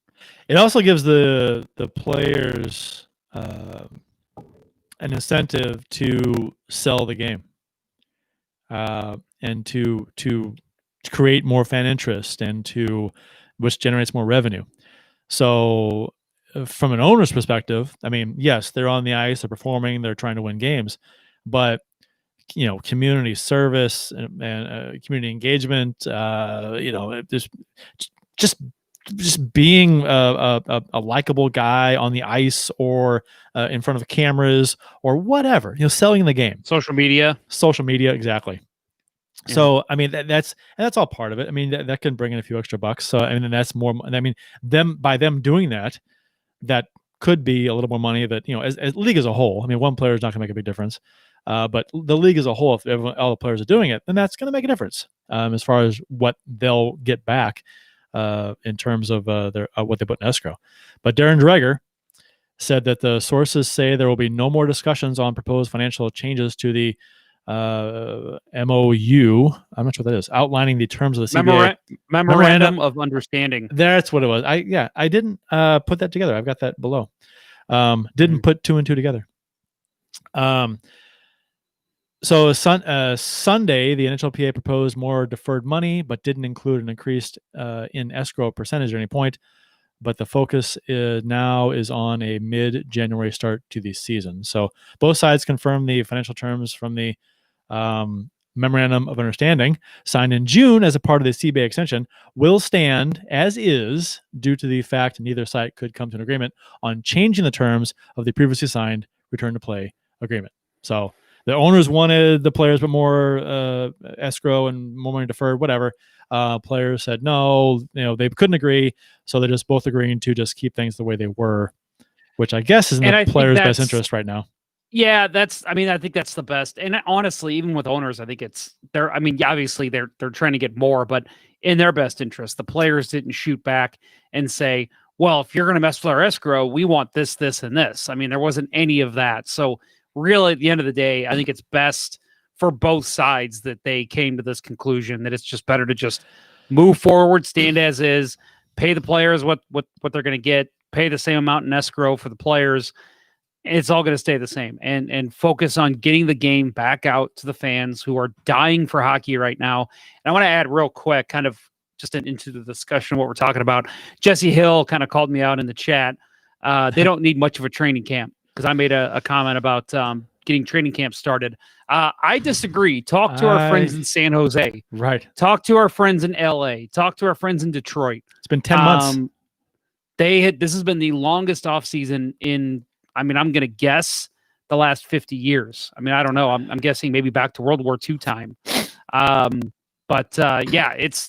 It also gives the players an incentive to sell the game and to create more fan interest, and which generates more revenue. So from an owner's perspective, yes, they're on the ice, they're performing, they're trying to win games, but community service and community engagement, just being a likable guy on the ice or in front of cameras or whatever, selling the game, social media, exactly. Yeah. So that's all part of it. That can bring in a few extra bucks. So that's more. Them doing that could be a little more money that as league as a whole. One player is not going to make a big difference. But the league as a whole, if all the players are doing it, then that's going to make a difference as far as what they'll get back in terms of what they put in escrow. But Darren Dreger said that the sources say there will be no more discussions on proposed financial changes to the MOU. I'm not sure what that is. Outlining the terms of the CBA. Memorandum of Understanding. That's what it was. I didn't put that together. I've got that below. Didn't put two and two together. So Sunday, the NHLPA proposed more deferred money, but didn't include an increased in escrow percentage at any point. But the focus now is on a mid-January start to the season. So both sides confirmed the financial terms from the Memorandum of Understanding signed in June as a part of the CBA extension will stand as is due to the fact neither side could come to an agreement on changing the terms of the previously signed return to play agreement. So the owners wanted the players, but more escrow and more money deferred, whatever. Players said no, they couldn't agree. So they're just both agreeing to just keep things the way they were, which I guess is in the players' best interest right now. Yeah, I think that's the best. And honestly, even with owners, I think obviously they're trying to get more, but in their best interest, the players didn't shoot back and say, well, if you're going to mess with our escrow, we want this, this, and this. There wasn't any of that. So really, at the end of the day, I think it's best for both sides that they came to this conclusion that it's just better to just move forward, stand as is, pay the players what they're going to get, pay the same amount in escrow for the players. It's all going to stay the same, and focus on getting the game back out to the fans who are dying for hockey right now. And I want to add real quick, kind of just into the discussion of what we're talking about. Jesse Hill kind of called me out in the chat. They don't need much of a training camp, because I made a comment about getting training camp started. I disagree. Talk to our friends in San Jose. Right. Talk to our friends in LA. Talk to our friends in Detroit. It's been 10 months. This has been the longest offseason in, I'm going to guess, the last 50 years. I don't know. I'm guessing maybe back to World War II time.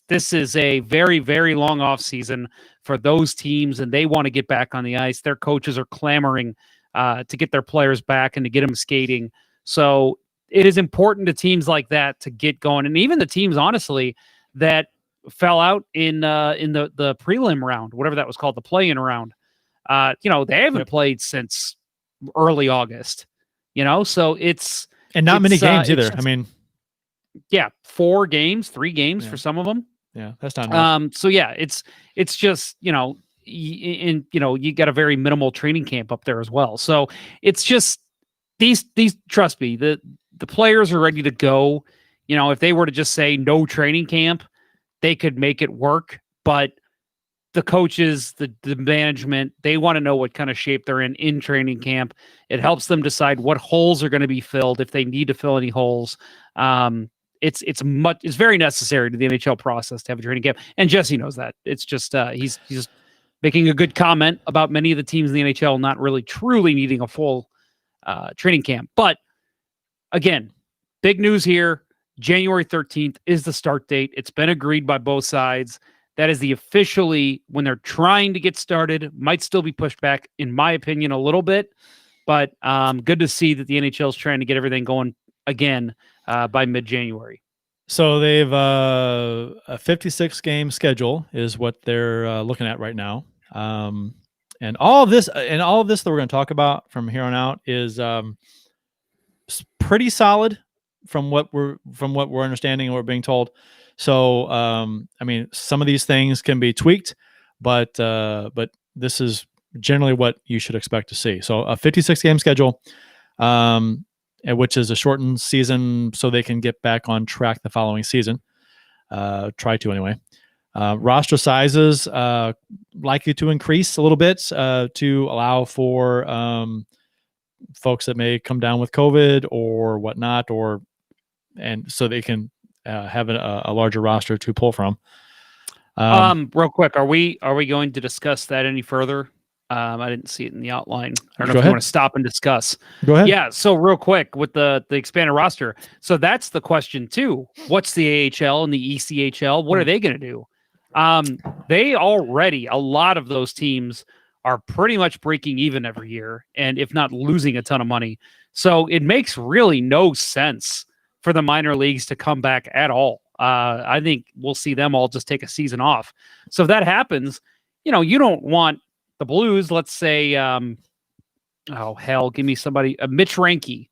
This is a very, very long offseason for those teams, and they want to get back on the ice. Their coaches are clamoring to get their players back and to get them skating. So it is important to teams like that to get going, and even the teams, honestly, that fell out in the prelim round, whatever that was called, the play-in round. They haven't played since early August. So it's not many games either. I mean, 4 games, 3 games for some of them. Yeah, that's not enough. So yeah, it's just you got a very minimal training camp up there as well. So it's just these trust me, the players are ready to go. If they were to just say no training camp, they could make it work. But the coaches, the management, they want to know what kind of shape they're in training camp. It helps them decide what holes are going to be filled if they need to fill any holes. It's very necessary to the NHL process to have a training camp, and Jesse knows that. It's just he's making a good comment about many of the teams in the NHL not really truly needing a full training camp. But again, big news here. January 13th is the start date. It's been agreed by both sides. That is the officially when they're trying to get started. Might still be pushed back, in my opinion, a little bit. But good to see that the NHL is trying to get everything going again by mid-January. So they've a 56-game schedule is what they're looking at right now. And all of this that we're going to talk about from here on out is pretty solid from what we're understanding and we're being told. So I mean, some of these things can be tweaked, but this is generally what you should expect to see. So a 56-game schedule, which is a shortened season, so they can get back on track the following season. Try to anyway. Roster sizes likely to increase a little bit to allow for folks that may come down with COVID or whatnot, and so they can have a larger roster to pull from. Real quick, are we going to discuss that any further? I didn't see it in the outline. I don't know if you want to stop and discuss. Go ahead. Yeah. So real quick with the expanded roster. So that's the question too. What's the AHL and the ECHL? What are they going to do? They already, a lot of those teams are pretty much breaking even every year, and if not losing a ton of money. So it makes really no sense for the minor leagues to come back at all. I think we'll see them all just take a season off. So if that happens, you don't want the Blues, let's say, give me somebody, Mitch Ranke.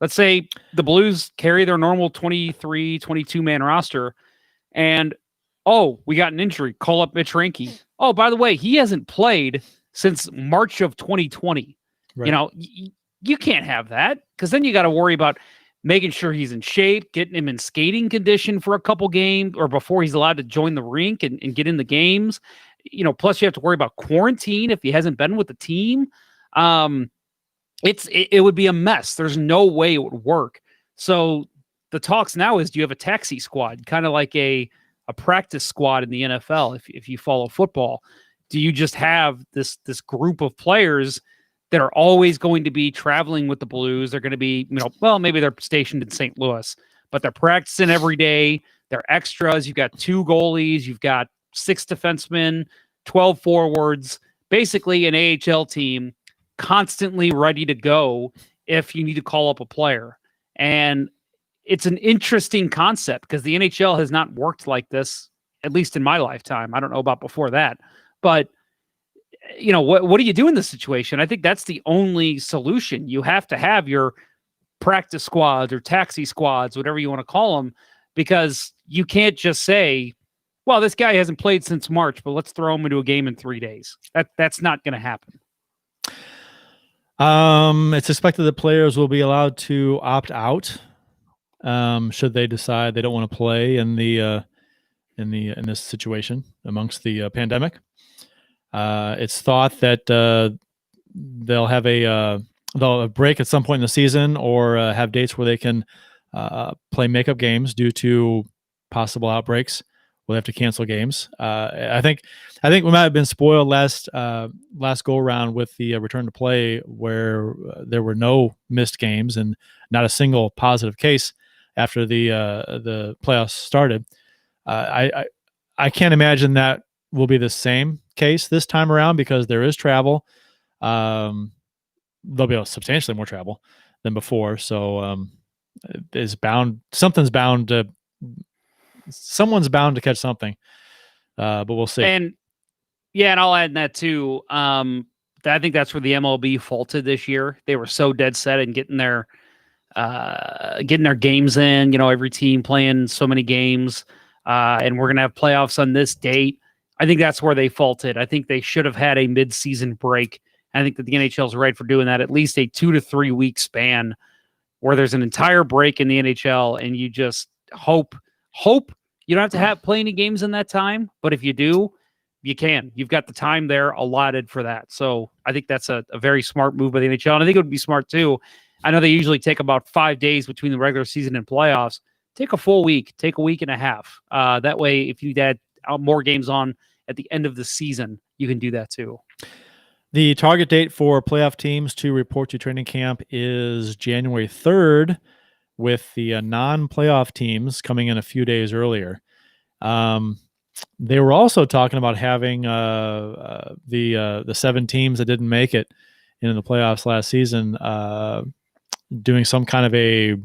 Let's say the Blues carry their normal 23, 22-man roster, and, we got an injury. Call up Mitch Ranke. Oh, by the way, he hasn't played since March of 2020. Right. You can't have that, because then you got to worry about making sure he's in shape, getting him in skating condition for a couple games or before he's allowed to join the rink and get in the games. Plus you have to worry about quarantine if he hasn't been with the team. It would be a mess. There's no way it would work. So the talks now is, do you have a taxi squad, kind of like a practice squad in the NFL? If you follow football, do you just have this group of players that are always going to be traveling with the Blues? They're going to be, maybe they're stationed in St. Louis, but they're practicing every day. They're extras. You've got 2 goalies. You've got 6 defensemen, 12 forwards, basically an AHL team constantly ready to go if you need to call up a player. And it's an interesting concept because the NHL has not worked like this, at least in my lifetime. I don't know about before that, but what do you do in this situation? I think that's the only solution. You have to have your practice squads or taxi squads, whatever you want to call them, because you can't just say, well, this guy hasn't played since March, but let's throw him into a game in 3 days. That's not going to happen. It's expected that players will be allowed to opt out should they decide they don't want to play in this situation amongst the pandemic. It's thought that they'll have a break at some point in the season, or have dates where they can play makeup games due to possible outbreaks. We'll have to cancel games. I think we might have been spoiled last go around with the return to play, where there were no missed games and not a single positive case after the playoffs started. I can't imagine that will be the same case this time around, because there is travel. There'll be substantially more travel than before. So is bound. Someone's bound to catch something. But we'll see. And I'll add that too. I think that's where the MLB faulted this year. They were so dead set in getting their games in. Every team playing so many games, and we're gonna have playoffs on this date. I think that's where they faulted. I think they should have had a mid-season break. I think that the NHL is right for doing that. At least a 2 to 3 week span where there's an entire break in the NHL, and you just hope you don't have to play any games in that time. But if you do, you can. You've got the time there allotted for that. So I think that's a very smart move by the NHL. And I think it would be smart too. I know they usually take about 5 days between the regular season and playoffs. Take a full week, take a week and a half. That way, if you add more games on at the end of the season, you can do that too. The target date for playoff teams to report to training camp is January 3rd, with the non-playoff teams coming in a few days earlier. They were also talking about having the 7 teams that didn't make it in the playoffs last season doing some kind of a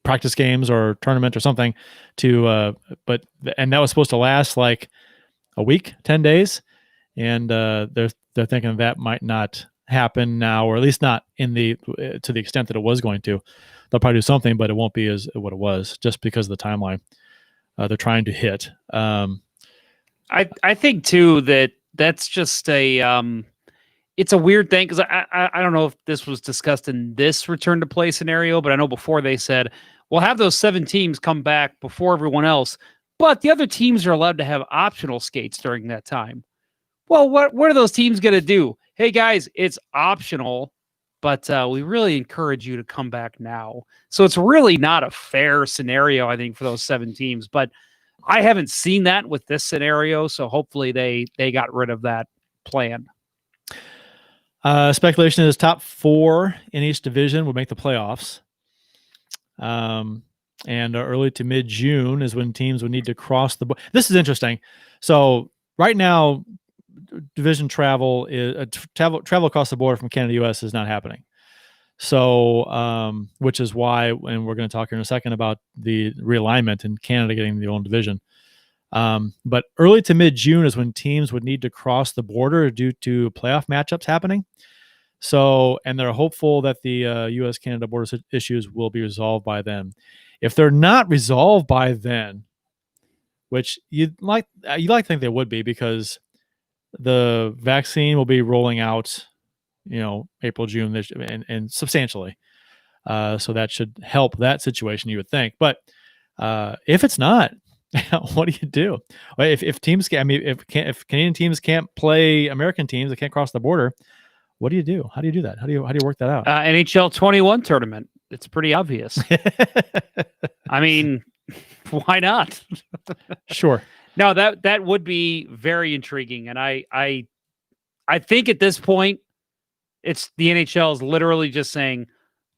practice games or tournament or something and that was supposed to last like a week, 10 days. And they're thinking that might not happen now, or at least not to the extent that it was going to. They'll probably do something, but it won't be as what it was, just because of the timeline they're trying to hit. I think too that's just it's a weird thing, because I don't know if this was discussed in this return to play scenario, but I know before they said we'll have those 7 teams come back before everyone else, but the other teams are allowed to have optional skates during that time. Well, what are those teams going to do? Hey guys, it's optional, but we really encourage you to come back now. So it's really not a fair scenario, I think, for those 7 teams. But I haven't seen that with this scenario, so hopefully they got rid of that plan. Speculation is top 4 in each division would make the playoffs. And early to mid-June is when teams would need to cross the border. This is interesting. So right now, division travel across the border from Canada to US is not happening. So, which is why, and we're going to talk here in a second about the realignment and Canada getting their own division. But early to mid-June is when teams would need to cross the border due to playoff matchups happening. So, and they're hopeful that the US-Canada border issues will be resolved by then. If they're not resolved by then, which you'd like to think they would be, because the vaccine will be rolling out, April, June, and substantially. So that should help that situation, you would think. But if it's not, what do you do? If teams if Canadian teams can't play American teams, they can't cross the border, what do you do? How do you do that? How do you work that out? NHL 21 tournament. It's pretty obvious. I mean, why not? Sure. No, that would be very intriguing, and I think at this point, it's the NHL is literally just saying,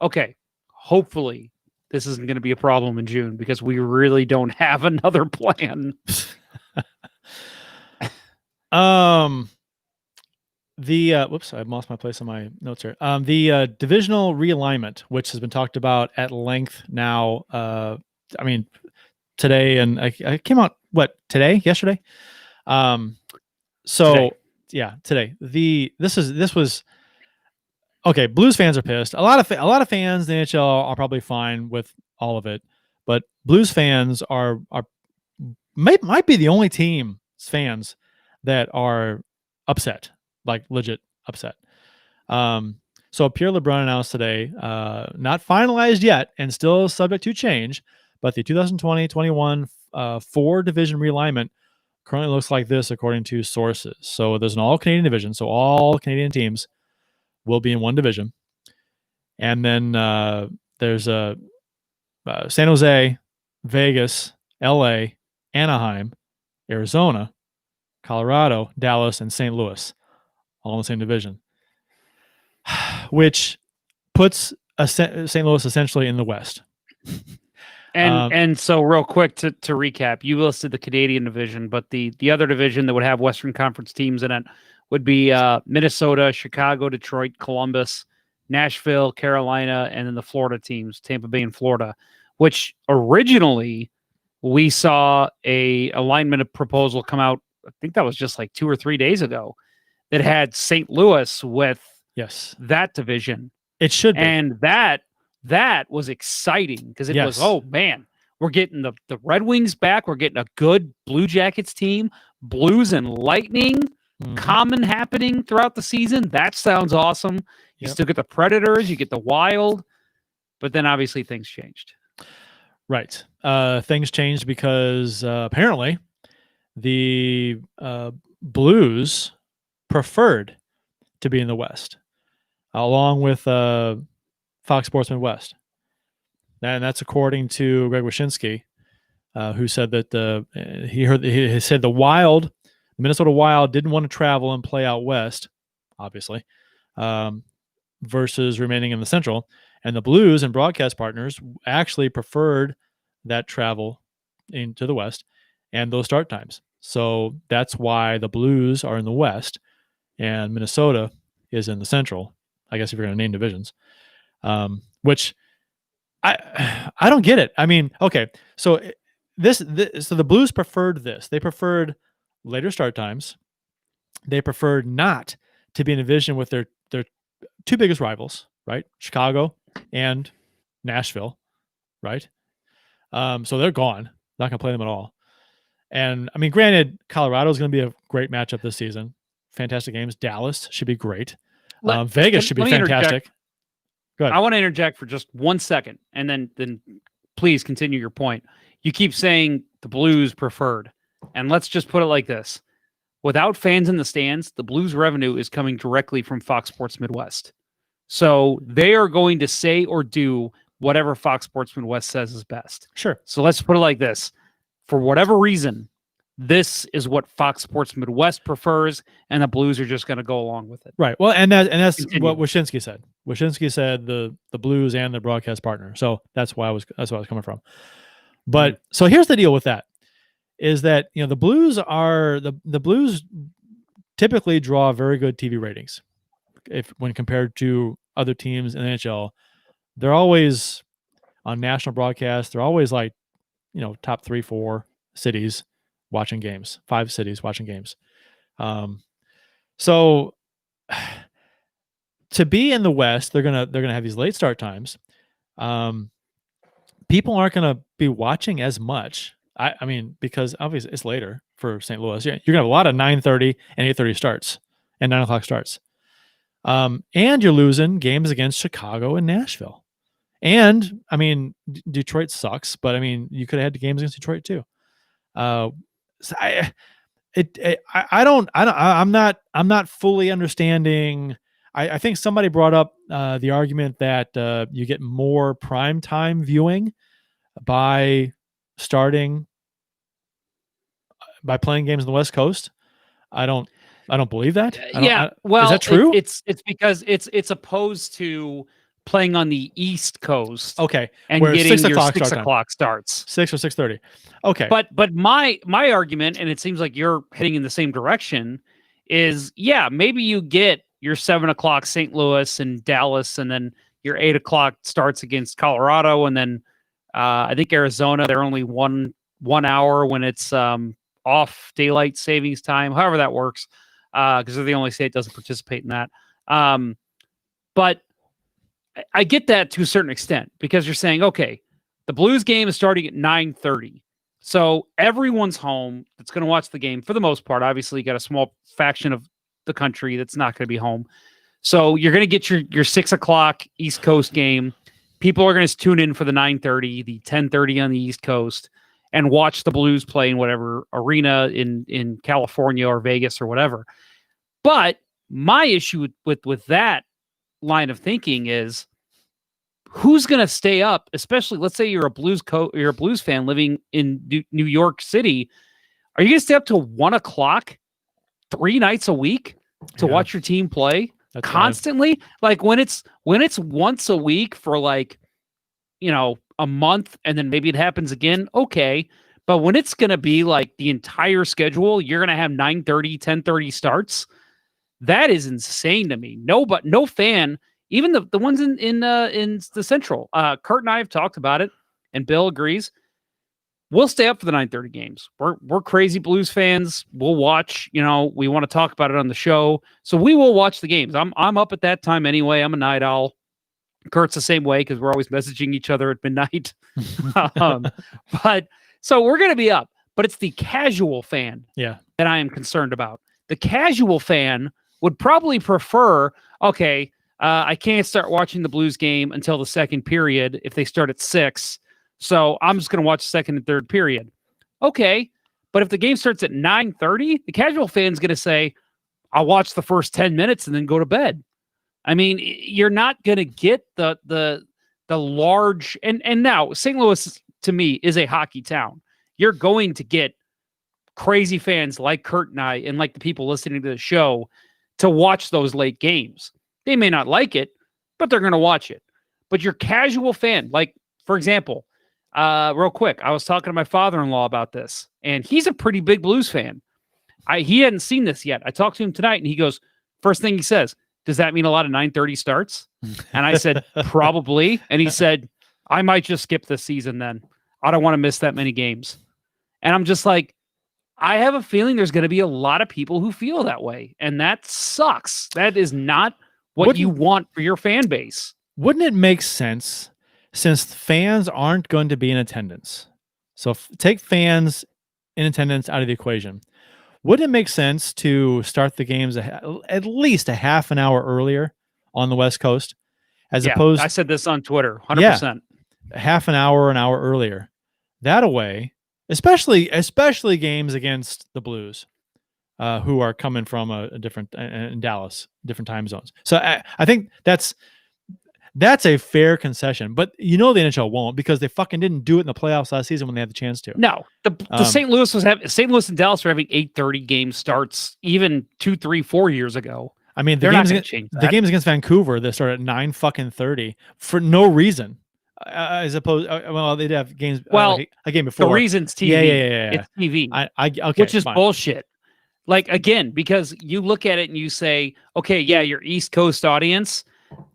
okay, hopefully this isn't going to be a problem in June, because we really don't have another plan. Whoops, I lost my place on my notes here. The divisional realignment, which has been talked about at length now. I mean, today, and I came out yesterday. Today. Yeah, today. This was okay. Blues fans are pissed. A lot of fans in the NHL are probably fine with all of it, but Blues fans might be the only team fans that are upset, like legit upset. So Pierre LeBrun announced today, not finalized yet and still subject to change, but the 2020-21 4 division realignment currently looks like this, according to sources. So there's an all-Canadian division, so all Canadian teams will be in one division. And then there's San Jose, Vegas, LA, Anaheim, Arizona, Colorado, Dallas, and St. Louis, all in the same division, which puts St. Louis essentially in the West. And so real quick to recap, you listed the Canadian division, but the other division that would have Western Conference teams in it would be Minnesota, Chicago, Detroit, Columbus, Nashville, Carolina, and then the Florida teams, Tampa Bay and Florida, which originally we saw a alignment proposal come out. I think that was just like 2 or 3 days ago that had St. Louis with that division. It should be. And that was exciting because it was, oh man, we're getting the Red Wings back. We're getting a good Blue Jackets team, Blues and Lightning, common happening throughout the season. That sounds awesome. You still get the Predators, you get the Wild, but then obviously things changed. Right. Things changed because apparently the Blues preferred to be in the West, along with Fox Sports Midwest. And that's according to Greg Wyshynski, who said that he said the Minnesota Wild didn't want to travel and play out west, obviously, versus remaining in the Central. And the Blues and broadcast partners actually preferred that travel into the West and those start times. So that's why the Blues are in the West and Minnesota is in the Central, I guess if you're going to name divisions, which I don't get it. I mean, okay, so so the Blues preferred this. They preferred later start times. They preferred not to be in a division with their two biggest rivals, right? Chicago and Nashville, right? So they're gone. Not going to play them at all. And I mean, granted, Colorado is going to be a great matchup this season. Fantastic games. Dallas should be great. Vegas should be fantastic. Go ahead. I want to interject for just 1 second, and then please continue your point. You keep saying the Blues preferred, and let's just put it like this. Without fans in the stands, the Blues revenue is coming directly from Fox Sports Midwest. So they are going to say or do whatever Fox Sports Midwest says is best. Sure. So let's put it like this. For whatever reason, this is what Fox Sports Midwest prefers, and the Blues are just going to go along with it. Right. Well, and that's what Wyshynski said. Wyshynski said the Blues and the broadcast partner. So that's why I was coming from. But so here's the deal with that. Is that the Blues are the Blues typically draw very good TV ratings when compared to other teams in the NHL. They're always on national broadcast. They're always like top 3-4 cities watching games, 5 cities watching games. So to be in the West, they're gonna have these late start times. People aren't gonna be watching as much. I mean, because obviously it's later for St. Louis. You're gonna have a lot of 9:30 and 8:30 starts and 9 o'clock starts. And you're losing games against Chicago and Nashville. And I mean, Detroit sucks, but I mean, you could have had the games against Detroit too. So I'm not fully understanding. I think somebody brought up the argument that you get more primetime viewing by playing games on the West Coast. I don't believe that. Well, is that true? It's because it's opposed to playing on the East Coast. Okay, and where getting 6 your o'clock 6 start o'clock starts. 6 or 6:30. Okay, but my argument, and it seems like you're heading in the same direction, is maybe you get your 7 o'clock St. Louis and Dallas, and then your 8 o'clock starts against Colorado, and then I think Arizona, they're only one hour when it's off daylight savings time, however that works, because they're the only state that doesn't participate in that. But I get that to a certain extent, because you're saying, okay, the Blues game is starting at 9:30. So everyone's home that's going to watch the game for the most part. Obviously, you got a small faction of the country that's not going to be home. So you're going to get your 6 o'clock East Coast game. People are going to tune in for the 9:30, the 10:30 on the East Coast, and watch the Blues play in whatever arena in California or Vegas or whatever. But my issue with that line of thinking is, who's going to stay up? Especially, let's say you're a Blues fan living in New York City. Are you going to stay up till 1 o'clock 3 nights a week to watch your team play? That's constantly? Right. Like when it's once a week for a month, and then maybe it happens again. Okay. But when it's going to be like the entire schedule, you're going to have 9:30, 10:30 starts. That is insane to me. No fan, Even the ones in the Central. Kurt and I have talked about it, and Bill agrees. We'll stay up for the 9:30 games. We're crazy Blues fans. We'll watch. We want to talk about it on the show, so we will watch the games. I'm up at that time anyway. I'm a night owl. Kurt's the same way because we're always messaging each other at midnight. But so we're going to be up. But it's the casual fan that I am concerned about. The casual fan would probably prefer, okay, I can't start watching the Blues game until the second period if they start at 6. So I'm just going to watch second and third period. Okay, but if the game starts at 9:30, the casual fan's going to say, I'll watch the first 10 minutes and then go to bed. I mean, you're not going to get the large... And now, St. Louis, to me, is a hockey town. You're going to get crazy fans like Kurt and I and like the people listening to the show to watch those late games. They may not like it, but they're going to watch it. But your casual fan, like, for example, real quick, I was talking to my father-in-law about this, and he's a pretty big Blues fan. He hadn't seen this yet. I talked to him tonight, and he goes, first thing he says, does that mean a lot of 9:30 starts? And I said, probably. And he said, I might just skip this season then. I don't want to miss that many games. And I'm just like, I have a feeling there's going to be a lot of people who feel that way. And that sucks. That is not what you want for your fan base. Wouldn't it make sense, since fans aren't going to be in attendance? So take fans in attendance out of the equation. Wouldn't it make sense to start the games at least a half an hour earlier on the West Coast? As opposed, I said this on Twitter, 100%. Half an hour earlier. That way, especially games against the Blues, who are coming from a different in Dallas, different time zones. So I think that's a fair concession. But the NHL won't, because they fucking didn't do it in the playoffs last season when they had the chance to. No, the St. Louis and Dallas were having 8:30 game starts even 2, 3, 4 years ago. I mean, the games against Vancouver that started at 9:30 for no reason. As opposed, they did have games. A game before. The reason's TV. Yeah. It's TV. Okay, which is fine. bullshit. Like, again, because you look at it and you say, okay, yeah, your East Coast audience,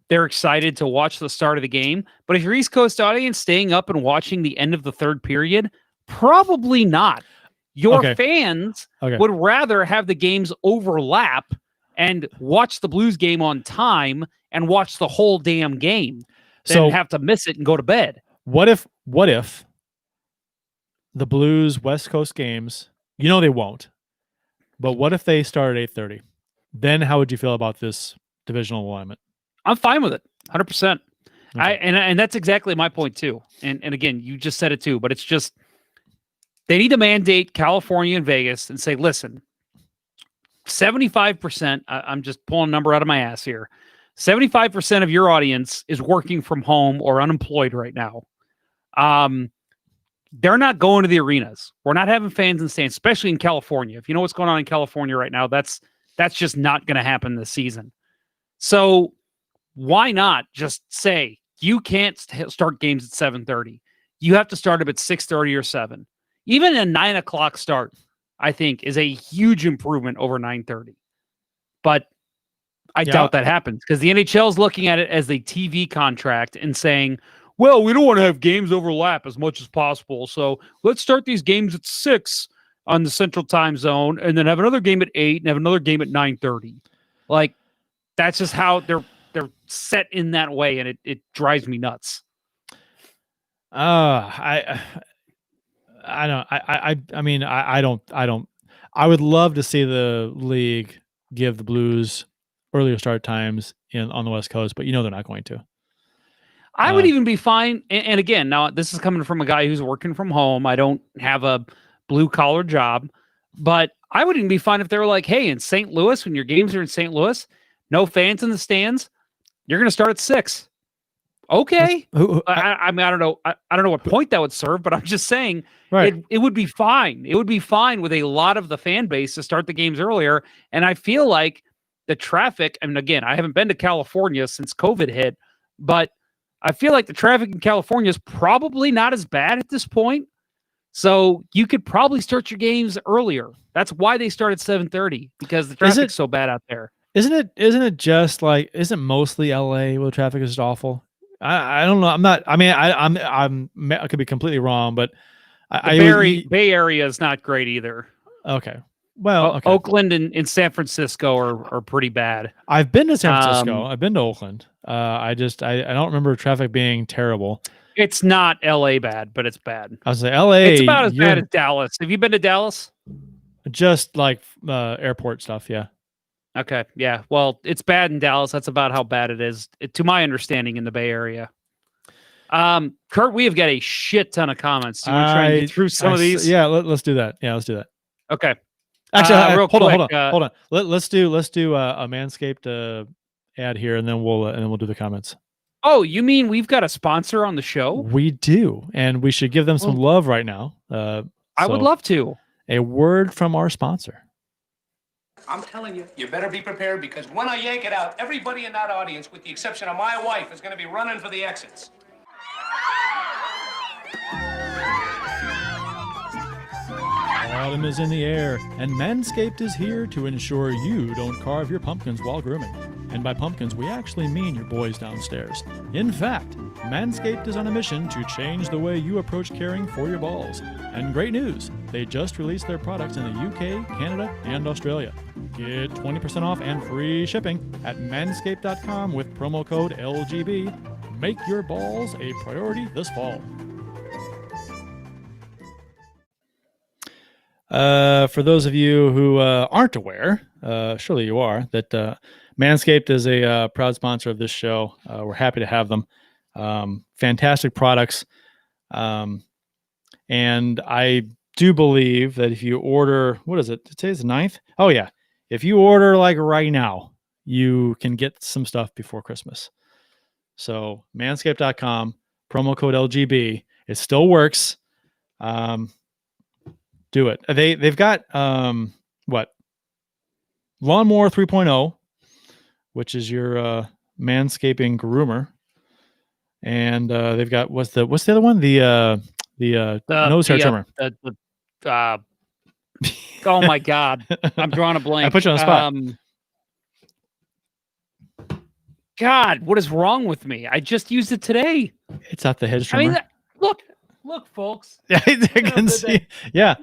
they're excited to watch the start of the game. But if your East Coast audience staying up and watching the end of the third period, probably not. Your fans would rather have the games overlap and watch the Blues game on time and watch the whole damn game than have to miss it and go to bed. What if the Blues West Coast games, they won't, but what if they start at 8:30? Then how would you feel about this divisional alignment? I'm fine with it, 100%. Okay. And that's exactly my point too. And again, you just said it too, but it's just, they need to mandate California and Vegas and say, listen, 75%, I'm just pulling a number out of my ass here. 75% of your audience is working from home or unemployed right now. They're not going to the arenas. We're not having fans in stands, especially in California. If you know what's going on in California right now, that's just not going to happen this season. So why not just say you can't start games at 7:30? You have to start them at 6:30 or 7. Even a 9 o'clock start, I think, is a huge improvement over 9:30. But I doubt that happens, because the NHL is looking at it as a TV contract and saying, well, we don't want to have games overlap as much as possible, so let's start these games at 6 on the Central Time Zone and then have another game at 8 and have another game at 9:30. Like, that's just how they're set in that way, and it drives me nuts. I would love to see the league give the Blues earlier start times on the West Coast, but they're not going to. I would even be fine. And again, now this is coming from a guy who's working from home. I don't have a blue collar job, but I would even be fine if they were like, hey, in St. Louis, when your games are in St. Louis, no fans in the stands, you're going to start at 6. Okay. I mean, I don't know. I don't know what point that would serve, but I'm just saying, right. It would be fine. It would be fine with a lot of the fan base to start the games earlier. And I feel like the traffic, I mean, again, I haven't been to California since COVID hit, but I feel like the traffic in California is probably not as bad at this point. So you could probably start your games earlier. That's why they start at 7:30, because the traffic's so bad out there. Isn't it just like, isn't mostly LA where the traffic is just awful? I don't know. I'm not. I mean, I could be completely wrong, but The Bay Area is not great either. Okay. Well, okay. Oakland and San Francisco are pretty bad. I've been to San Francisco. I've been to Oakland. I don't remember traffic being terrible. It's not LA bad, but it's bad. I was like, LA. It's about as bad as Dallas. Have you been to Dallas? Just like airport stuff, yeah. Okay, yeah. Well, it's bad in Dallas. That's about how bad it is, to my understanding, in the Bay Area. Kurt, we have got a shit ton of comments. Do you want to try and get through some of these? Yeah, let's do that. Yeah, let's do that. Okay. Actually, hold on. Let's do a Manscaped ad here, and then we'll do the comments. Oh, you mean we've got a sponsor on the show? We do, and we should give them some love right now. I would love to. A word from our sponsor. I'm telling you, you better be prepared, because when I yank it out, everybody in that audience, with the exception of my wife, is going to be running for the exits. Autumn is in the air, and Manscaped is here to ensure you don't carve your pumpkins while grooming. And by pumpkins, we actually mean your boys downstairs. In fact, Manscaped is on a mission to change the way you approach caring for your balls. And great news, they just released their products in the UK, Canada, and Australia. Get 20% off and free shipping at manscaped.com with promo code LGB. Make your balls a priority this fall. For those of you who aren't aware, surely you are, that Manscaped is a proud sponsor of this show. We're happy to have them. Fantastic products. And I do believe that if you order, what is it? Today's the 9th? Oh, yeah. If you order like right now, you can get some stuff before Christmas. So manscaped.com, promo code LGB. It still works. Do it. They've got what? Lawnmower 3.0, which is your manscaping groomer. And they've got what's the other one? The nose hair trimmer. Oh my God, I'm drawing a blank. I put you on the spot. God, what is wrong with me? I just used it today. It's not the hedge trimmer. I mean, look, folks. Yeah, I can see. Yeah,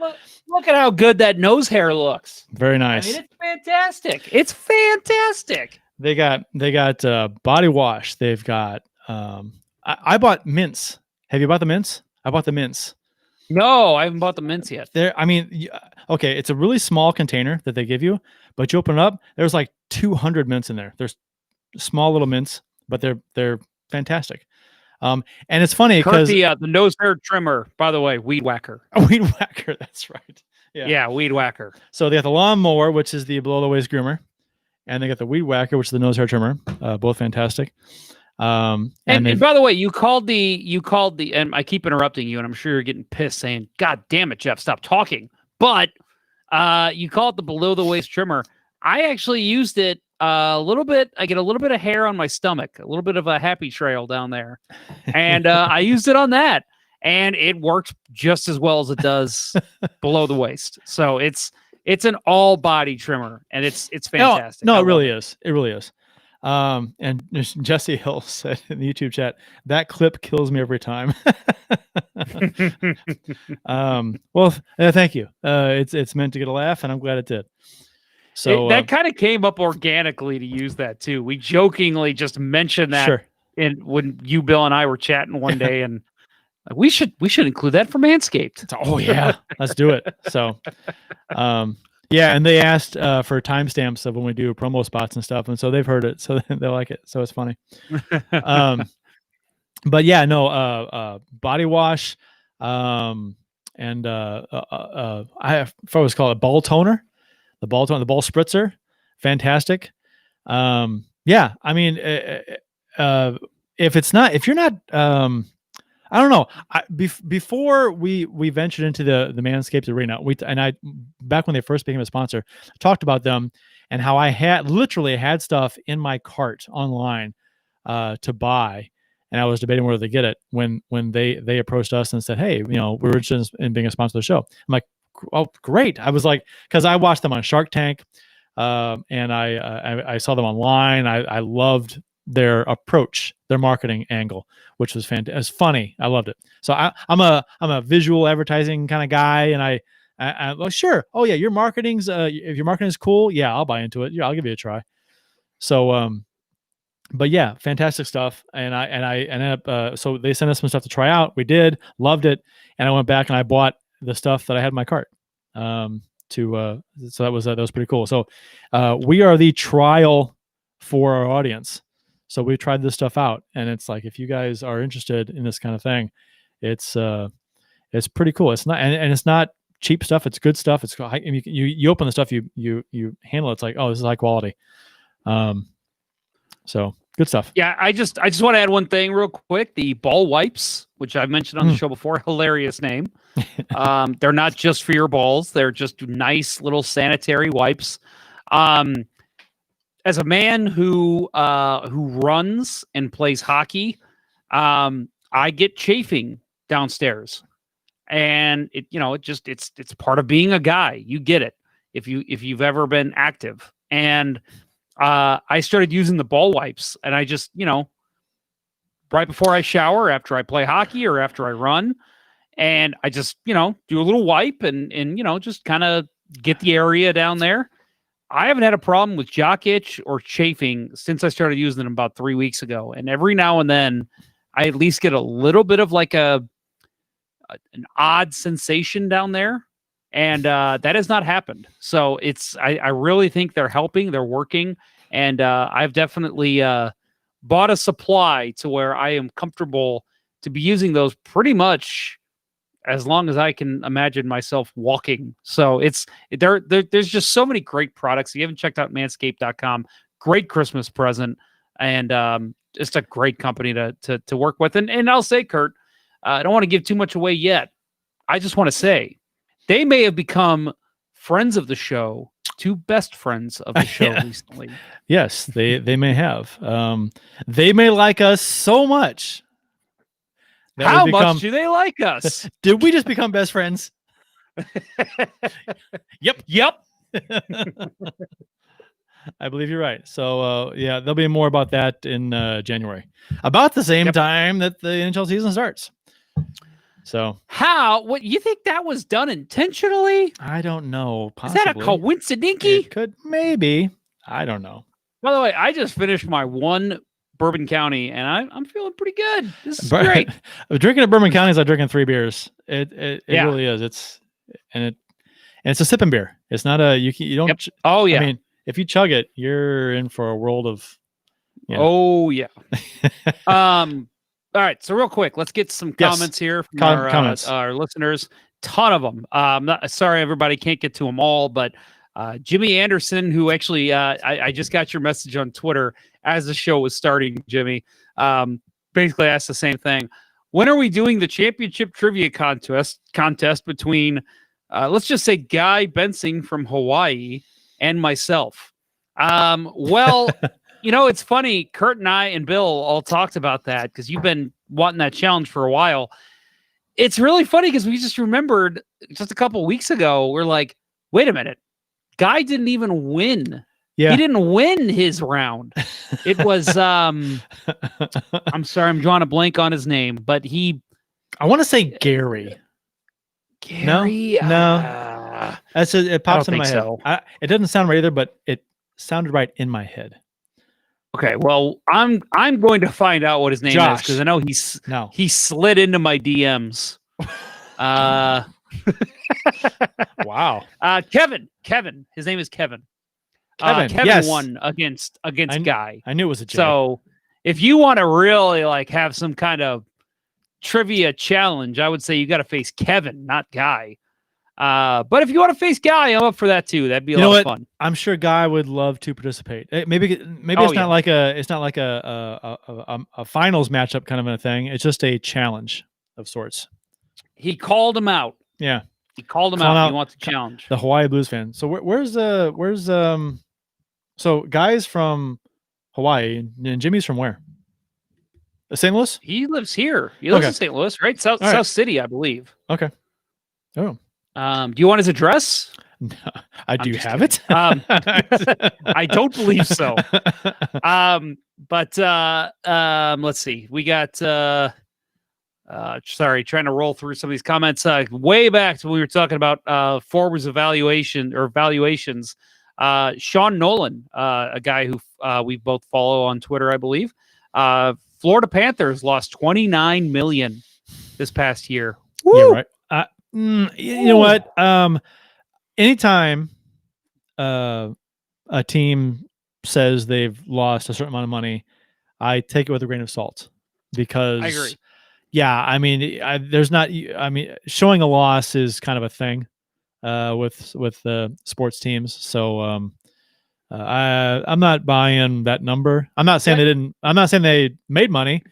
look at how good that nose hair looks. Very nice. I mean, it's fantastic. It's fantastic. They got body wash. They've got. I bought mints. Have you bought the mints? I bought the mints. No, I haven't bought the mints yet. Okay, it's a really small container that they give you, but you open it up, there's like 200 mints in there. There's small little mints, but they're fantastic. And it's funny because the nose hair trimmer, by the way, weed whacker. A weed whacker, that's right. Yeah, weed whacker. So they got the lawnmower, which is the below the waist groomer, and they got the weed whacker, which is the nose hair trimmer. Both fantastic. And by the way, you called the, and I keep interrupting you, and I'm sure you're getting pissed saying, God damn it, Jeff, stop talking. But you call it the below the waist trimmer. I actually used it a little bit. I get a little bit of hair on my stomach, a little bit of a happy trail down there. And I used it on that, and it works just as well as it does below the waist. So it's an all body trimmer, and it's fantastic. No, it really is. It really is. And Jesse Hill said in the YouTube chat, that clip kills me every time. Well, thank you. It's meant to get a laugh, and I'm glad it did. So that kind of came up organically to use that too. We jokingly just mentioned that sure. when you, Bill, and I were chatting one day, and we should include that for Manscaped. Oh yeah, let's do it. So, yeah, and they asked for timestamps of when we do promo spots and stuff, and so they've heard it, so they like it. So it's funny. But yeah, no, body wash, and I always call it ball toner, the ball spritzer, fantastic. Yeah, I mean, if you're not, I don't know. Before we ventured into the Manscaped arena, back when they first became a sponsor, talked about them and how I had literally had stuff in my cart online to buy, and I was debating whether to get it when they approached us and said, "Hey, we're interested in being a sponsor of the show." I'm like, "Oh, great!" I was like, because I watched them on Shark Tank. and I saw them online. I loved their approach, their marketing angle, which was fantastic. It was funny. I loved it. So I'm a visual advertising kind of guy, and I well, sure. Oh yeah, your marketing's if your marketing is cool, yeah, I'll buy into it. Yeah, I'll give you a try. So but yeah, fantastic stuff. And I ended up so they sent us some stuff to try out. We did, loved it, and I went back and I bought the stuff that I had in my cart. So that was pretty cool. So we are the trial for our audience. So we tried this stuff out, and it's like, if you guys are interested in this kind of thing, it's pretty cool. It's not, and it's not cheap stuff. It's good stuff. It's you open the stuff, you handle it. It's like, oh, this is high quality. So good stuff. Yeah, I just want to add one thing real quick. The ball wipes, which I've mentioned on the show before, hilarious name. They're not just for your balls. They're just nice little sanitary wipes. As a man who runs and plays hockey, I get chafing downstairs, and it's part of being a guy. You get it if you've ever been active. And I started using the ball wipes, and I just, right before I shower, after I play hockey or after I run, and I just, do a little wipe and just kind of get the area down there. I haven't had a problem with jock itch or chafing since I started using them about 3 weeks ago. And every now and then I at least get a little bit of like an odd sensation down there. And that has not happened. So I really think they're helping, they're working. And I've definitely bought a supply to where I am comfortable to be using those pretty much as long as I can imagine myself walking. So there's just so many great products. If you haven't checked out manscaped.com, great Christmas present, and just a great company to work with. And I'll say, Kurt, I don't want to give too much away yet. I just want to say they may have become friends of the show, two best friends of the show recently. Yes, they may have. They may like us so much. How much do they like us? Did we just become best friends? Yep. I believe you're right. So yeah, there'll be more about that in January, about the same time that the NHL season starts. So what you think that was done intentionally? I don't know. Possibly. Is that a coincidence? It could, maybe. I don't know. By the way, I just finished my one Bourbon County, and I'm feeling pretty good. This is great. Drinking at Bourbon County is like drinking 3 beers. It really is. It's a sipping beer. It's not a you don't. Yep. Oh yeah. I mean, if you chug it, you're in for a world of. Oh yeah. All right. So real quick, let's get some comments here from our listeners. Ton of them. Sorry, everybody can't get to them all, but Jimmy Anderson, who actually I just got your message on Twitter as the show was starting, Jimmy, basically asked the same thing. When are we doing the championship trivia contest between, let's just say, Guy Bensing from Hawaii and myself? Well, it's funny. Kurt and I and Bill all talked about that because you've been wanting that challenge for a while. It's really funny because we just remembered just a couple weeks ago, we're like, wait a minute. Guy didn't even win. Yeah. He didn't win his round. It was I'm sorry, I'm drawing a blank on his name, but I want to say Gary. Gary? No. It pops into my head. It doesn't sound right either, but it sounded right in my head. Okay, well, I'm going to find out what his name is because I know he slid into my DMs. Wow. Kevin. His name is Kevin. Kevin won against Guy. I knew it was a J. So if you want to really have some kind of trivia challenge, I would say you got to face Kevin, not Guy. But if you want to face Guy, I'm up for that too. That'd be a lot of fun. I'm sure Guy would love to participate. Maybe it's not like a finals matchup kind of a thing. It's just a challenge of sorts. He called him out. Yeah. He called him out. He wants a challenge. The Hawaii Blues fan. So so Guy's from Hawaii and Jimmy's from where? St. Louis? He lives here. He lives in St. Louis, right? South City, I believe. Okay. Oh. Do you want his address? No. Do you just have kidding. it? I don't believe so. But let's see. We got trying to roll through some of these comments. Way back to when we were talking about forwards valuations. Sean Nolan, a guy who we both follow on Twitter, I believe. Florida Panthers lost $29 million this past year. Woo! Yeah, right. You know what? Anytime a team says they've lost a certain amount of money, I take it with a grain of salt because I agree. Yeah, I mean, showing a loss is kind of a thing with sports teams. So I'm not buying that number. I'm not saying I'm not saying they made money,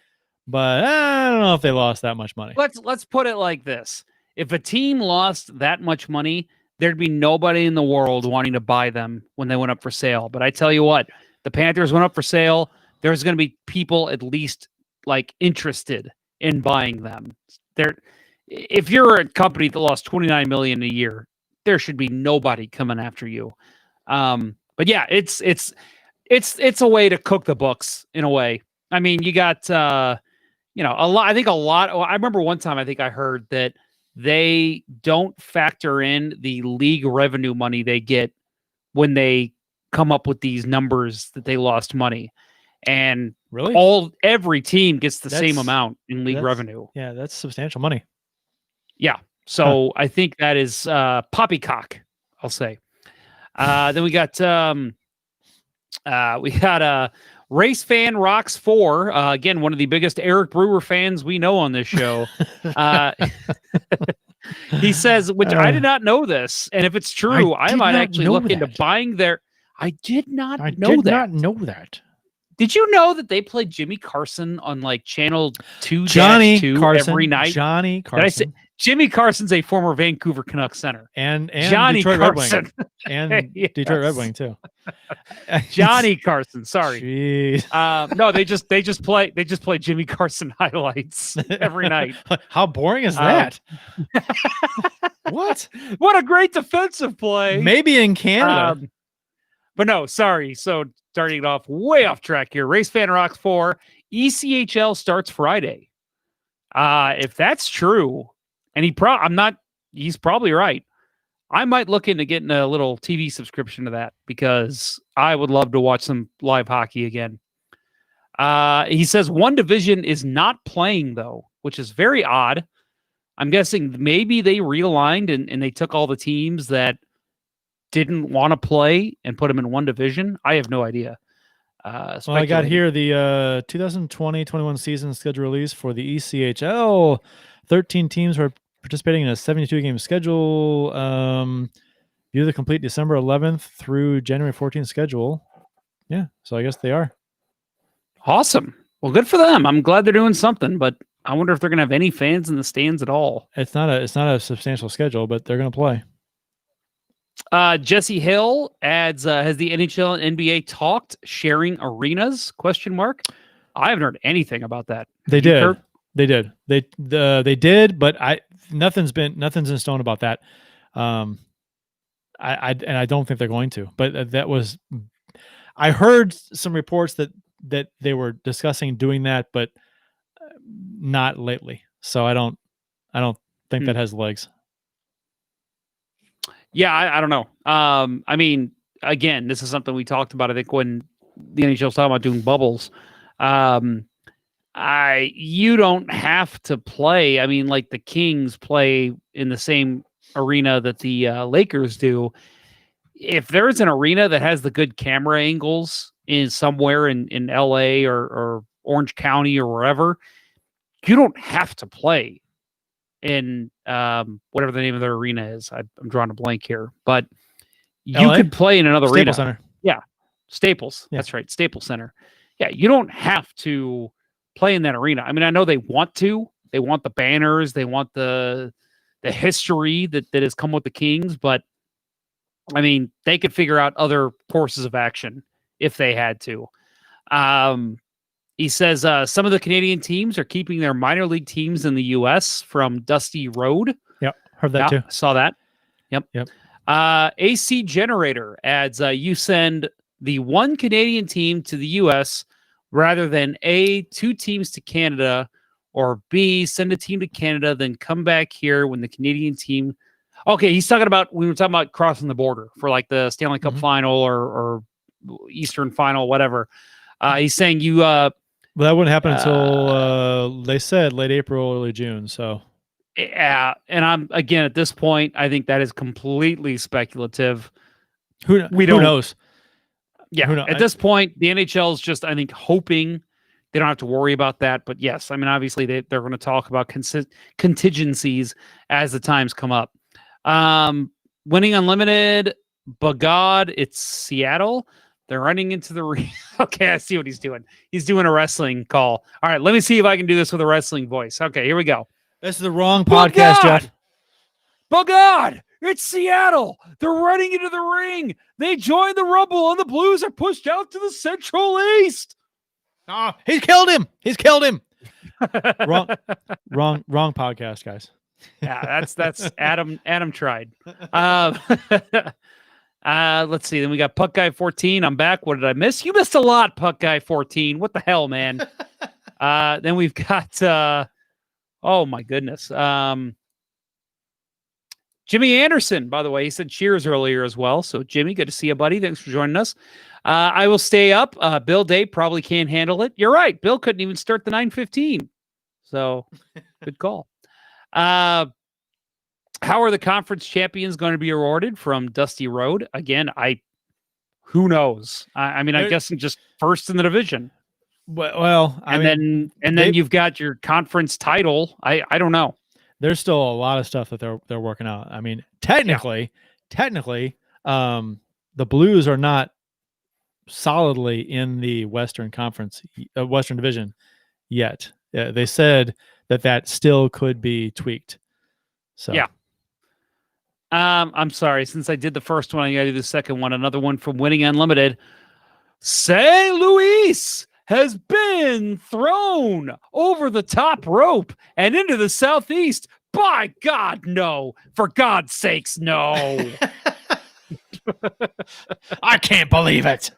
but I don't know if they lost that much money. Let's put it like this: if a team lost that much money, there'd be nobody in the world wanting to buy them when they went up for sale. But I tell you what, the Panthers went up for sale. There's going to be people at least like interested in buying them. If you're a company that lost $29 million a year, there should be nobody coming after you. But yeah, it's a way to cook the books in a way. I mean, you got a lot. I think a lot. I remember one time I think I heard that they don't factor in the league revenue money they get when they come up with these numbers that they lost money. And really, every team gets the same amount in league revenue. Yeah, that's substantial money. Yeah. So I think that is poppycock, I'll say. Then we got Race Fan Rocks 4. Again, one of the biggest Eric Brewer fans we know on this show. He says, which I did not know this, and if it's true, I might actually look into buying their. I did not know that. Did you know that they played Jimmy Carson on like channel 2-2 every night? Johnny Carson. Did I say Jimmy Carson's a former Vancouver Canucks center, and Johnny Detroit Carson Red Wing. And yes. Detroit Red Wing too. Johnny Carson. Sorry. Jeez. No, they just play Jimmy Carson highlights every night. How boring is that? What a great defensive play. Maybe in Canada. But no, sorry. So starting it off way off track here. Race Fan Rocks 4. ECHL starts Friday. If that's true, and he's probably right. I might look into getting a little TV subscription to that because I would love to watch some live hockey again. He says one division is not playing though, which is very odd. I'm guessing maybe they realigned and they took all the teams that didn't want to play and put them in one division. I have no idea. Well, I got here the 2020-21 season schedule release for the ECHL. 13 teams were participating in a 72-game schedule. View the complete December 11th through January 14th schedule. Yeah, so I guess they are. Awesome. Well, good for them. I'm glad they're doing something, but I wonder if they're going to have any fans in the stands at all. It's not a substantial schedule, but they're going to play. Jesse Hill adds, has the NHL and NBA talked sharing arenas? ? I haven't heard anything about that. They did. They did, but nothing's in stone about that. I don't think they're going to. But I heard some reports that they were discussing doing that, but not lately. So I don't think that has legs. Yeah, I don't know. I mean, again, this is something we talked about, I think, when the NHL was talking about doing bubbles. You don't have to play. I mean, like the Kings play in the same arena that the Lakers do. If there's an arena that has the good camera angles in somewhere in LA or Orange County or wherever, you don't have to play in whatever the name of their arena is. I'm drawing a blank here, but you could play in another arena. Center. Yeah. Staples. Yeah. That's right. Staples Center. Yeah. You don't have to play in that arena. I mean, I know they want to. They want the banners. They want the history that has come with the Kings, but I mean, they could figure out other courses of action if they had to. He says some of the Canadian teams are keeping their minor league teams in the U.S. from Dusty Road. Yep, heard that too. Saw that. Yep. AC Generator adds, you send the one Canadian team to the U.S. rather than A, 2 teams to Canada, or B, send a team to Canada, then come back here when the Canadian team. Okay, he's talking about, we were talking about crossing the border for like the Stanley Cup final or Eastern final, whatever. He's saying you. Well, that wouldn't happen until they said late April, early June. So. Yeah, and I'm again at this point, I think that is completely speculative. Who knows? Yeah, at this point, the NHL is just, I think, hoping they don't have to worry about that. But yes, I mean, obviously they're going to talk about contingencies as the times come up. Winning Unlimited, Bagad, it's Seattle. They're running into the ring. Okay, I see what he's doing. He's doing a wrestling call. All right, let me see if I can do this with a wrestling voice. Okay, here we go. This is the wrong podcast, Jeff. Bagad, it's Seattle. They're running into the ring. They joined the Rumble, and the Blues are pushed out to the Central East. Oh, he killed him. He's killed him. wrong podcast, guys. Yeah, that's Adam. Adam tried. Let's see. Then we got Puck Guy 14. I'm back. What did I miss? You missed a lot, Puck Guy 14. What the hell, man? Then we've got. Oh my goodness. Jimmy Anderson, by the way, he said cheers earlier as well. So Jimmy, good to see you, buddy. Thanks for joining us. I will stay up. Bill Day probably can't handle it. You're right. Bill couldn't even start the 9:15. So good call. How are the conference champions going to be awarded from Dusty Road? Again, who knows? I mean, I guess just first in the division. Well, then you've got your conference title. I don't know. There's still a lot of stuff that they're working out. I mean, technically, the Blues are not solidly in the Western Conference, Western Division yet. They said that still could be tweaked. So yeah. I'm sorry. Since I did the first one, I got to do the second one. Another one from Winning Unlimited. St. Louis has been thrown over the top rope and into the Southeast. By God, no. For God's sakes, no. I can't believe it.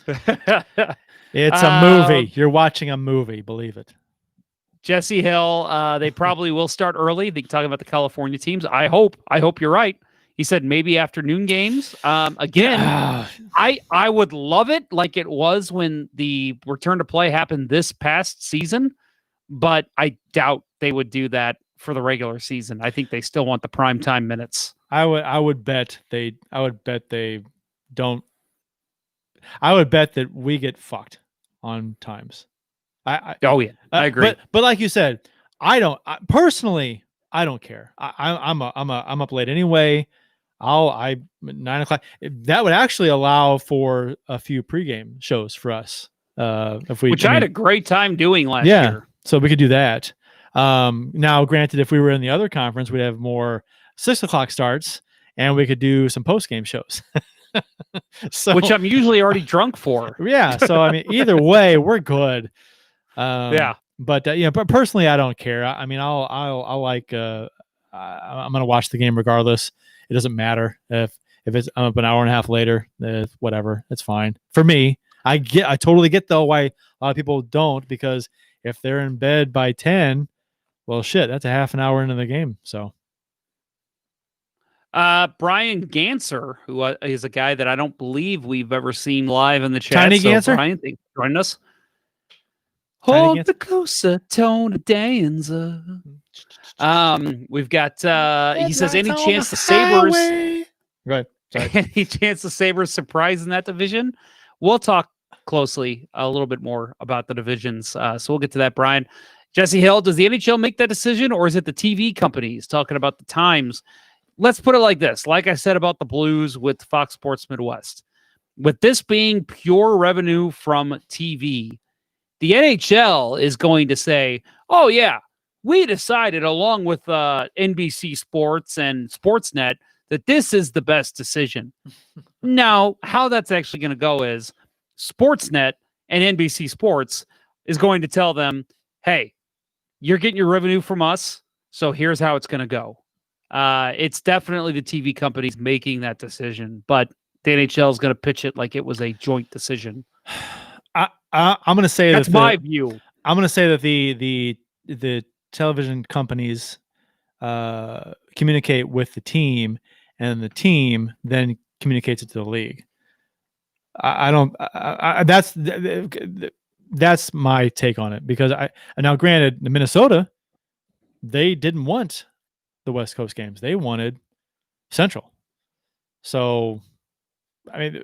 It's a movie. You're watching a movie. Believe it. Jesse Hill, they probably will start early. They talking about the California teams. I hope you're right. He said maybe afternoon games. Again, I would love it like it was when the return to play happened this past season, but I doubt they would do that for the regular season. I think they still want the primetime minutes. I would bet they don't. I would bet that we get fucked on times. I agree. But like you said, personally, I don't care. I'm up late anyway. 9:00. That would actually allow for a few pregame shows for us. I had a great time doing last year. So we could do that. Now, granted, if we were in the other conference, we'd have more 6:00 starts, and we could do some postgame shows. Which I'm usually already drunk for. Yeah. So I mean, either way, we're good. But personally, I don't care. I mean, I'll like. I'm gonna watch the game regardless. It doesn't matter if it's I'm up an hour and a half later. Whatever, it's fine for me. I totally get though why a lot of people don't, because if they're in bed by 10, well, shit, that's a half an hour into the game. So. Brian Ganser, who is a guy that I don't believe we've ever seen live in the chat. Tiny Ganser? Brian, thanks for joining us. Hold the closer tone of dancer. We've got, he says, any chance the Sabres... Right. Sorry. Any chance the Sabres surprise in that division? We'll talk closely a little bit more about the divisions. So we'll get to that, Brian. Jesse Hill, does the NHL make that decision, or is it the TV companies talking about the times? Let's put it like this. Like I said about the Blues with Fox Sports Midwest, with this being pure revenue from TV, the NHL is going to say, oh, yeah, we decided along with NBC Sports and Sportsnet that this is the best decision. Now, how that's actually going to go is Sportsnet and NBC Sports is going to tell them, hey, you're getting your revenue from us, so here's how it's going to go. It's definitely the TV companies making that decision, but the NHL is going to pitch it like it was a joint decision. I'm going to say that's my view. I'm going to say that the television companies communicate with the team, and the team then communicates it to the league. That's my take on it, because now granted, the Minnesota, they didn't want the West Coast games. They wanted Central. So, I mean,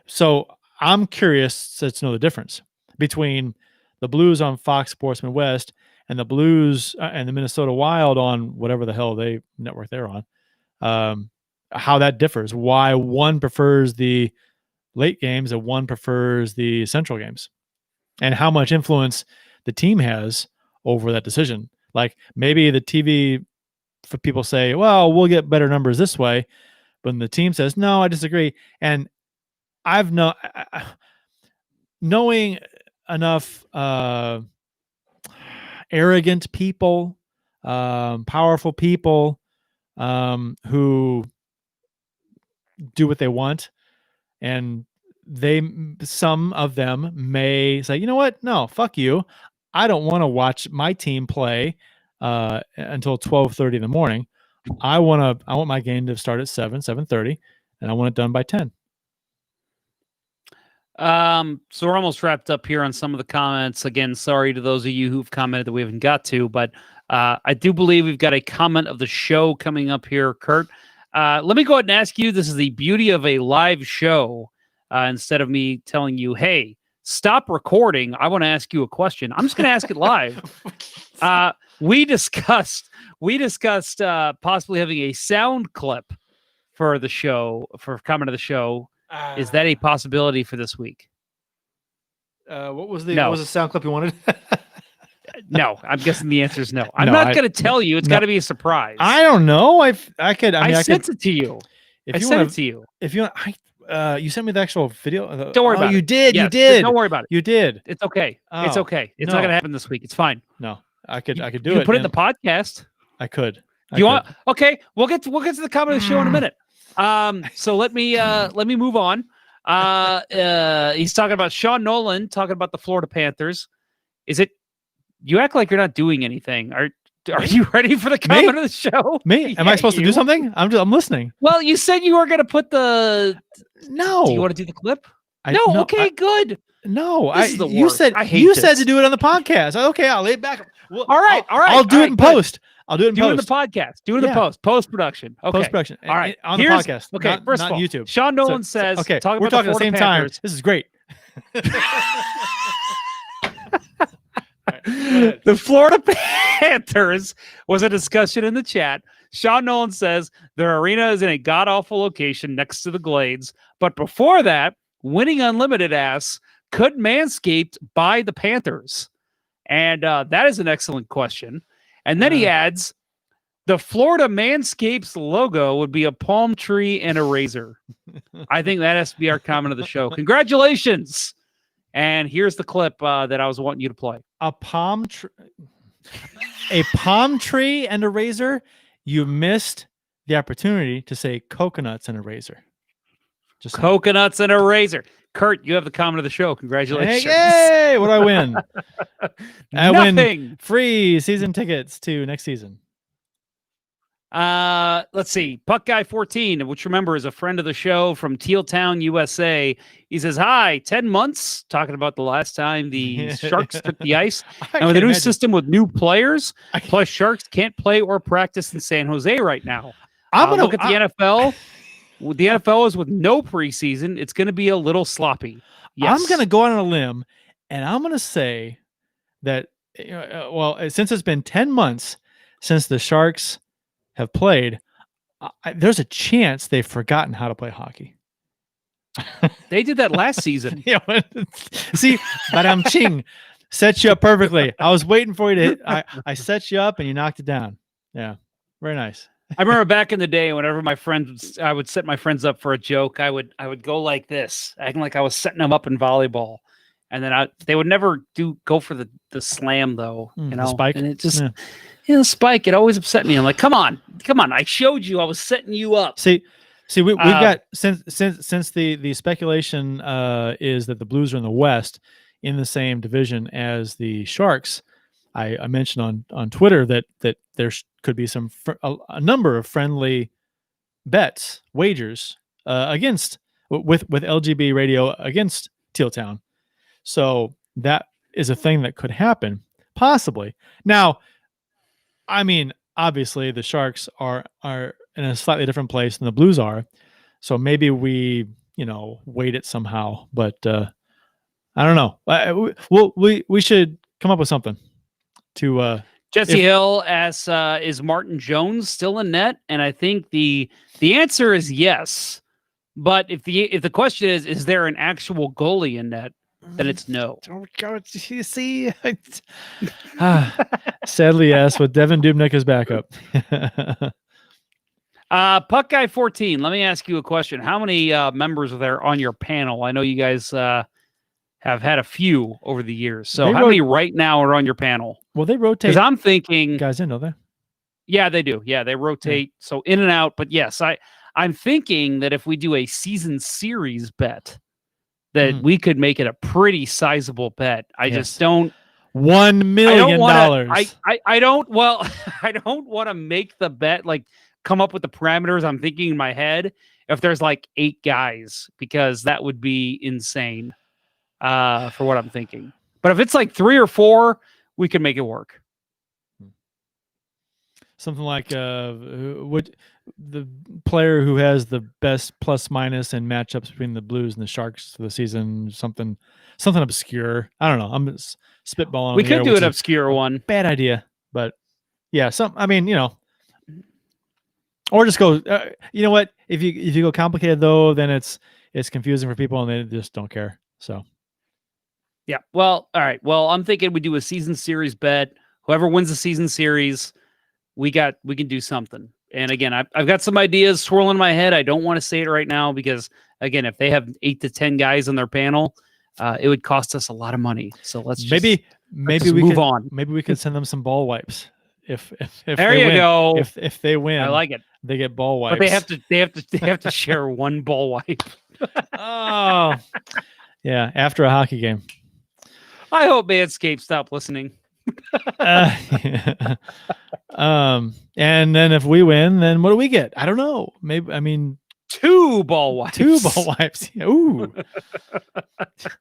so I'm curious to know the difference between the Blues on Fox Sports Midwest and the Blues and the Minnesota Wild on whatever the hell network they're on. How that differs, why one prefers the late games and one prefers the Central games, and how much influence the team has over that decision. Like, maybe the TV people say, well, we'll get better numbers this way, but the team says, no, I disagree. And I've knowing enough arrogant people, powerful people who do what they want, and some of them may say, you know what, no, fuck you, I don't want to watch my team play until 12:30 in the morning. I want my game to start at 7:30, and I want it done by 10. So we're almost wrapped up here on some of the comments. Again, sorry to those of you who've commented that we haven't got to, but I do believe we've got a comment of the show coming up here, Kurt. Let me go ahead and ask you, this is the beauty of a live show. Instead of me telling you, hey, stop recording, I want to ask you a question, I'm just going to ask it live. We discussed possibly having a sound clip for the show, for comment of the show. Is that a possibility for this week? What was the sound clip you wanted? No, I'm guessing the answer is no. I'm not going to tell you. It's got to be a surprise. I don't know. I sent it to you. I sent it to you. If you want, you sent me the actual video. Don't worry about it. You did. Yes, you did. Don't worry about it. You did. It's okay. It's okay. It's not going to happen this week. It's fine. No, I could do it. You can put it in the podcast. I could. Want? Okay, we'll get to the comment of the show in a minute. So let me move on. He's talking about Sean Nolan, talking about the Florida Panthers. Is it? You act like you're not doing anything. Are you ready for the comment of the show? Me? Am I supposed to do something? I'm listening. Well, you said you were going to put the. No. Do you want to do the clip? No. Okay. Good. No. You said to do it on the podcast. Okay, I'll lay it back. Well, all right. I'll do it in post. I'll do it in post. Do it in the podcast. Do it in the post production. Okay. Post production. All right. On the podcast. Okay. First of all, YouTube. Sean Nolan says. Okay. We're talking at the same time. This is great. The Florida Panthers was a discussion in the chat. Sean Nolan says their arena is in a god-awful location next to the Glades. But before that, Winning Unlimited asks, could Manscaped buy the Panthers? And that is an excellent question. And then he adds, the Florida Manscaped's logo would be a palm tree and a razor. I think that has to be our comment of the show. Congratulations. And here's the clip that I was wanting you to play. A palm tree and a razor? You missed the opportunity to say coconuts and a razor. Just coconuts and a razor. Kurt, you have the comment of the show. Congratulations. Hey, what do I win? I Nothing. win free season tickets to next season. Let's see. Puck Guy 14, which remember is a friend of the show from Teal Town, USA. He says, hi, 10 months, talking about the last time the Sharks took the ice. And with a new system with new players, plus Sharks can't play or practice in San Jose right now. I'm going to look at the NFL. The NFL is with no preseason. It's going to be a little sloppy. Yes. I'm going to go on a limb, and I'm going to say that, since it's been 10 months since the Sharks have played, there's a chance they've forgotten how to play hockey. They did that last season. See, Madame Ching set you up perfectly. I was waiting for you to hit. I set you up and you knocked it down. Yeah, very nice. I remember back in the day, whenever I would set my friends up for a joke, I would go like this, acting like I was setting them up in volleyball, and then they would never go for the slam though, the spike, and it just Yeah, Spike, it always upset me. I'm like, come on. I showed you I was setting you up. See, we've got since the speculation is that the Blues are in the West in the same division as the Sharks. I mentioned on Twitter that there could be a number of friendly bets, wagers against with LGB Radio against Teal Town. So that is a thing that could happen, possibly. Now, I mean, obviously the Sharks are in a slightly different place than the Blues are, so maybe we weight it somehow. But I don't know. We should come up with something to. Jesse Hill asks, is Martin Jones still in net? And I think the answer is yes. But if the question is there an actual goalie in net, then it's no. Don't go. You see, sadly yes. With Devin Dubnyk as backup. Puck Guy 14. Let me ask you a question. How many members are there on your panel? I know you guys have had a few over the years. So how many right now are on your panel? Well, they rotate. Because I'm thinking guys in, don't they? Yeah, they do. Yeah, they rotate. Yeah. So in and out. But yes, I'm thinking that if we do a season series bet, that we could make it a pretty sizable bet. I just don't. $1 million. I don't. Well, I don't want to make the bet, like come up with the parameters I'm thinking in my head. If there's like 8 guys, because that would be insane for what I'm thinking. But if it's like 3 or 4, we can make it work. Something like what the player who has the best plus minus and matchups between the Blues and the Sharks for the season, something obscure. I don't know. I'm just spitballing. We could do an obscure one. Bad idea, but yeah. Or just go. You know what? If you go complicated though, then it's confusing for people and they just don't care. So yeah. Well, all right. Well, I'm thinking we do a season series bet. Whoever wins the season series, we can do something. And again, I've got some ideas swirling in my head. I don't want to say it right now because again, if they have 8 to 10 guys on their panel, it would cost us a lot of money. So let's maybe we move on. Maybe we could send them some ball wipes. If there you go. If they win, I like it. They get ball wipes. But they have to share one ball wipe. Oh, yeah. After a hockey game. I hope Manscaped stop listening. Yeah. And then if we win, then what do we get? I don't know. Maybe 2 ball wipes. 2 ball wipes. Ooh.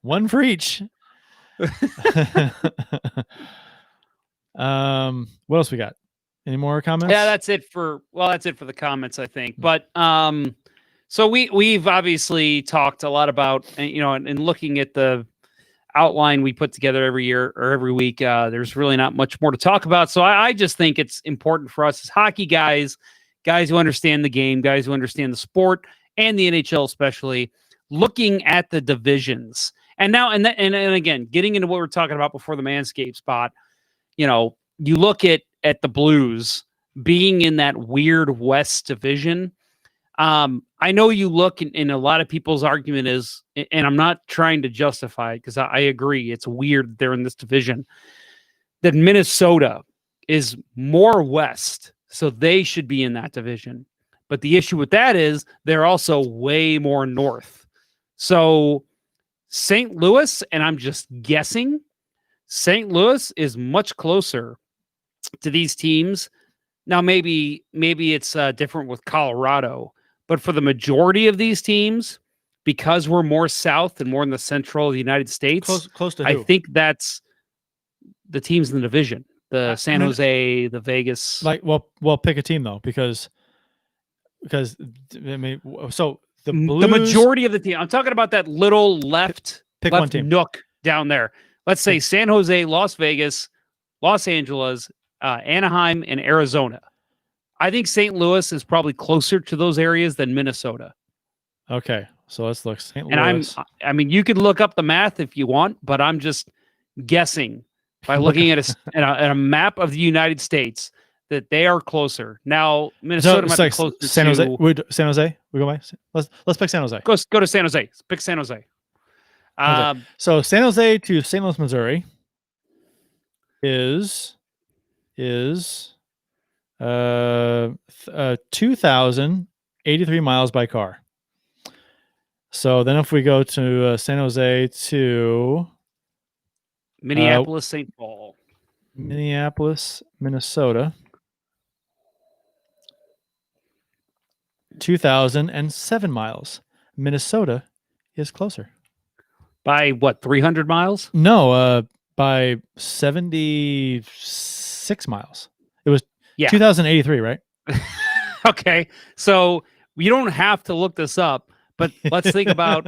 1 for each. What else we got? Any more comments? Yeah, that's it for the comments, I think. But so we've obviously talked a lot about, and looking at the outline we put together every year or every week, there's really not much more to talk about. So I just think it's important for us as hockey guys who understand the game, guys who understand the sport and the NHL especially, looking at the divisions. And now, and again, getting into what we were talking about before the Manscaped spot, you look at the Blues being in that weird West division. I know you look in a lot of people's argument is, and I'm not trying to justify it because I agree it's weird they're in this division, that Minnesota is more West, so they should be in that division. But the issue with that is they're also way more North. So St. Louis, and I'm just guessing, St. Louis is much closer to these teams. Now, maybe it's different with Colorado, but for the majority of these teams, because we're more south and more in the central of the United States, close to who? I think that's the teams in the division, the San Jose, the Vegas. Well, pick a team though, because so the Blues, the majority of the team. I'm talking about that little left one team. nook down there. Let's say San Jose, Las Vegas, Los Angeles, Anaheim, and Arizona. I think St. Louis is probably closer to those areas than Minnesota. Okay, so let's look. St. And Louis. You could look up the math if you want, but I'm just guessing by looking at a map of the United States that they are closer. Now, Minnesota might be closer to San Jose. San Jose. We go by. Let's pick San Jose. Go to San Jose. Pick San Jose. So San Jose to St. Louis, Missouri is 2,083 miles by car. So then if we go to San Jose to Minneapolis, St. Paul. Minneapolis, Minnesota, 2,007 miles. Minnesota is closer. By what, 300 miles? No, by 76 miles. It was 2,083, right? Okay. So you don't have to look this up, but let's think about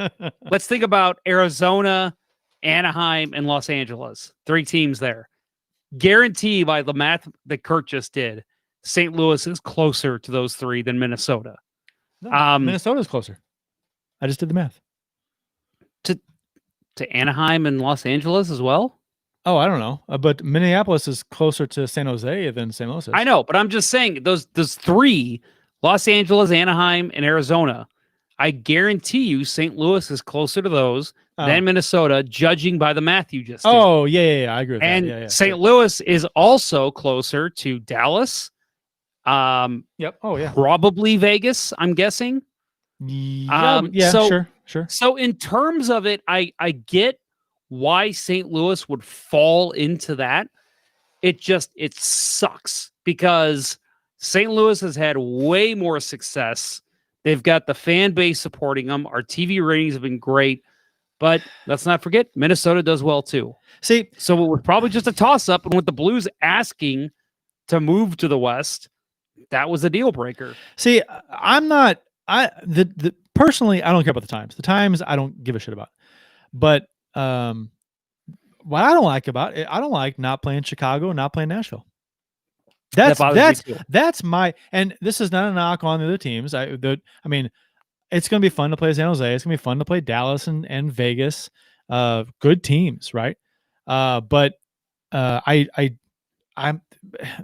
Arizona, Anaheim, and Los Angeles. 3 teams there. Guarantee by the math that Kurt just did, St. Louis is closer to those 3 than Minnesota. No, Minnesota's closer. I just did the math. To Anaheim and Los Angeles as well? Oh, I don't know. But Minneapolis is closer to San Jose than St. Louis is. I know, but I'm just saying those 3, Los Angeles, Anaheim, and Arizona, I guarantee you St. Louis is closer to those than Minnesota, judging by the math you just did. Oh, yeah. I agree with and that. Yeah, St. Louis is also closer to Dallas. Yep. Oh, yeah. Probably Vegas, I'm guessing. Sure. So in terms of it, I get why St. Louis would fall into that. It sucks because St. Louis has had way more success. They've got the fan base supporting them. Our TV ratings have been great, but let's not forget Minnesota does well too. See, so it was probably just a toss up, and with the Blues asking to move to the West, that was a deal breaker. See, personally, I don't care about the Times. The Times, I don't give a shit about. But what I don't like about it, I don't like not playing Chicago, not playing Nashville. That's my, and this is not a knock on the other teams. I mean, it's going to be fun to play San Jose. It's going to be fun to play Dallas and Vegas. Good teams, right? But I'm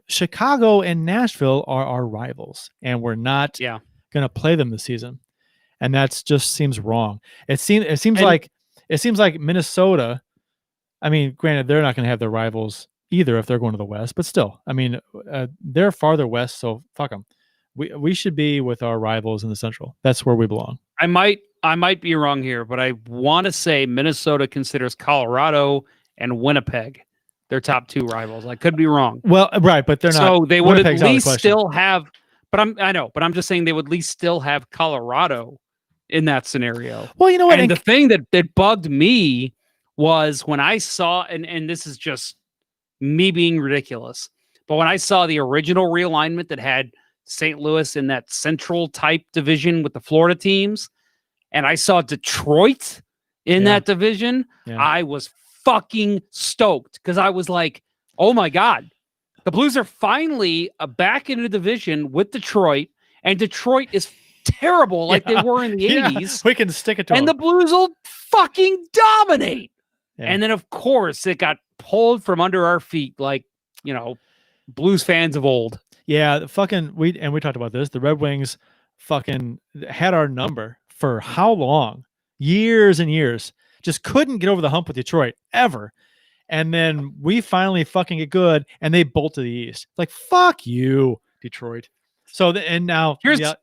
Chicago and Nashville are our rivals, and we're not going to play them this season. And that's just seems wrong. It seems like Minnesota. I mean, granted, they're not going to have their rivals either if they're going to the West, but still, I mean, they're farther west, so fuck them. We should be with our rivals in the Central. That's where we belong. I might be wrong here, but I want to say Minnesota considers Colorado and Winnipeg their top 2 rivals. I could be wrong. Well, right, but they're not. So they would Winnipeg's at least still have. But I'm just saying they would at least still have Colorado in that scenario. Well, you know what? And the thing that bugged me was when I saw, and this is just me being ridiculous, but when I saw the original realignment that had St. Louis in that central type division with the Florida teams, and I saw Detroit in that division, I was fucking stoked because I was like, oh my God, the Blues are finally back in a division with Detroit, and Detroit is terrible like they were in the 80s. We can stick it to them. them. The Blues will fucking dominate. Yeah. And then, of course, it got pulled from under our feet like, Blues fans of old. Yeah, we talked about this. The Red Wings fucking had our number for how long? Years and years. Just couldn't get over the hump with Detroit ever. And then we finally fucking get good, and they bolt to the East. Like, fuck you, Detroit. Now here's what.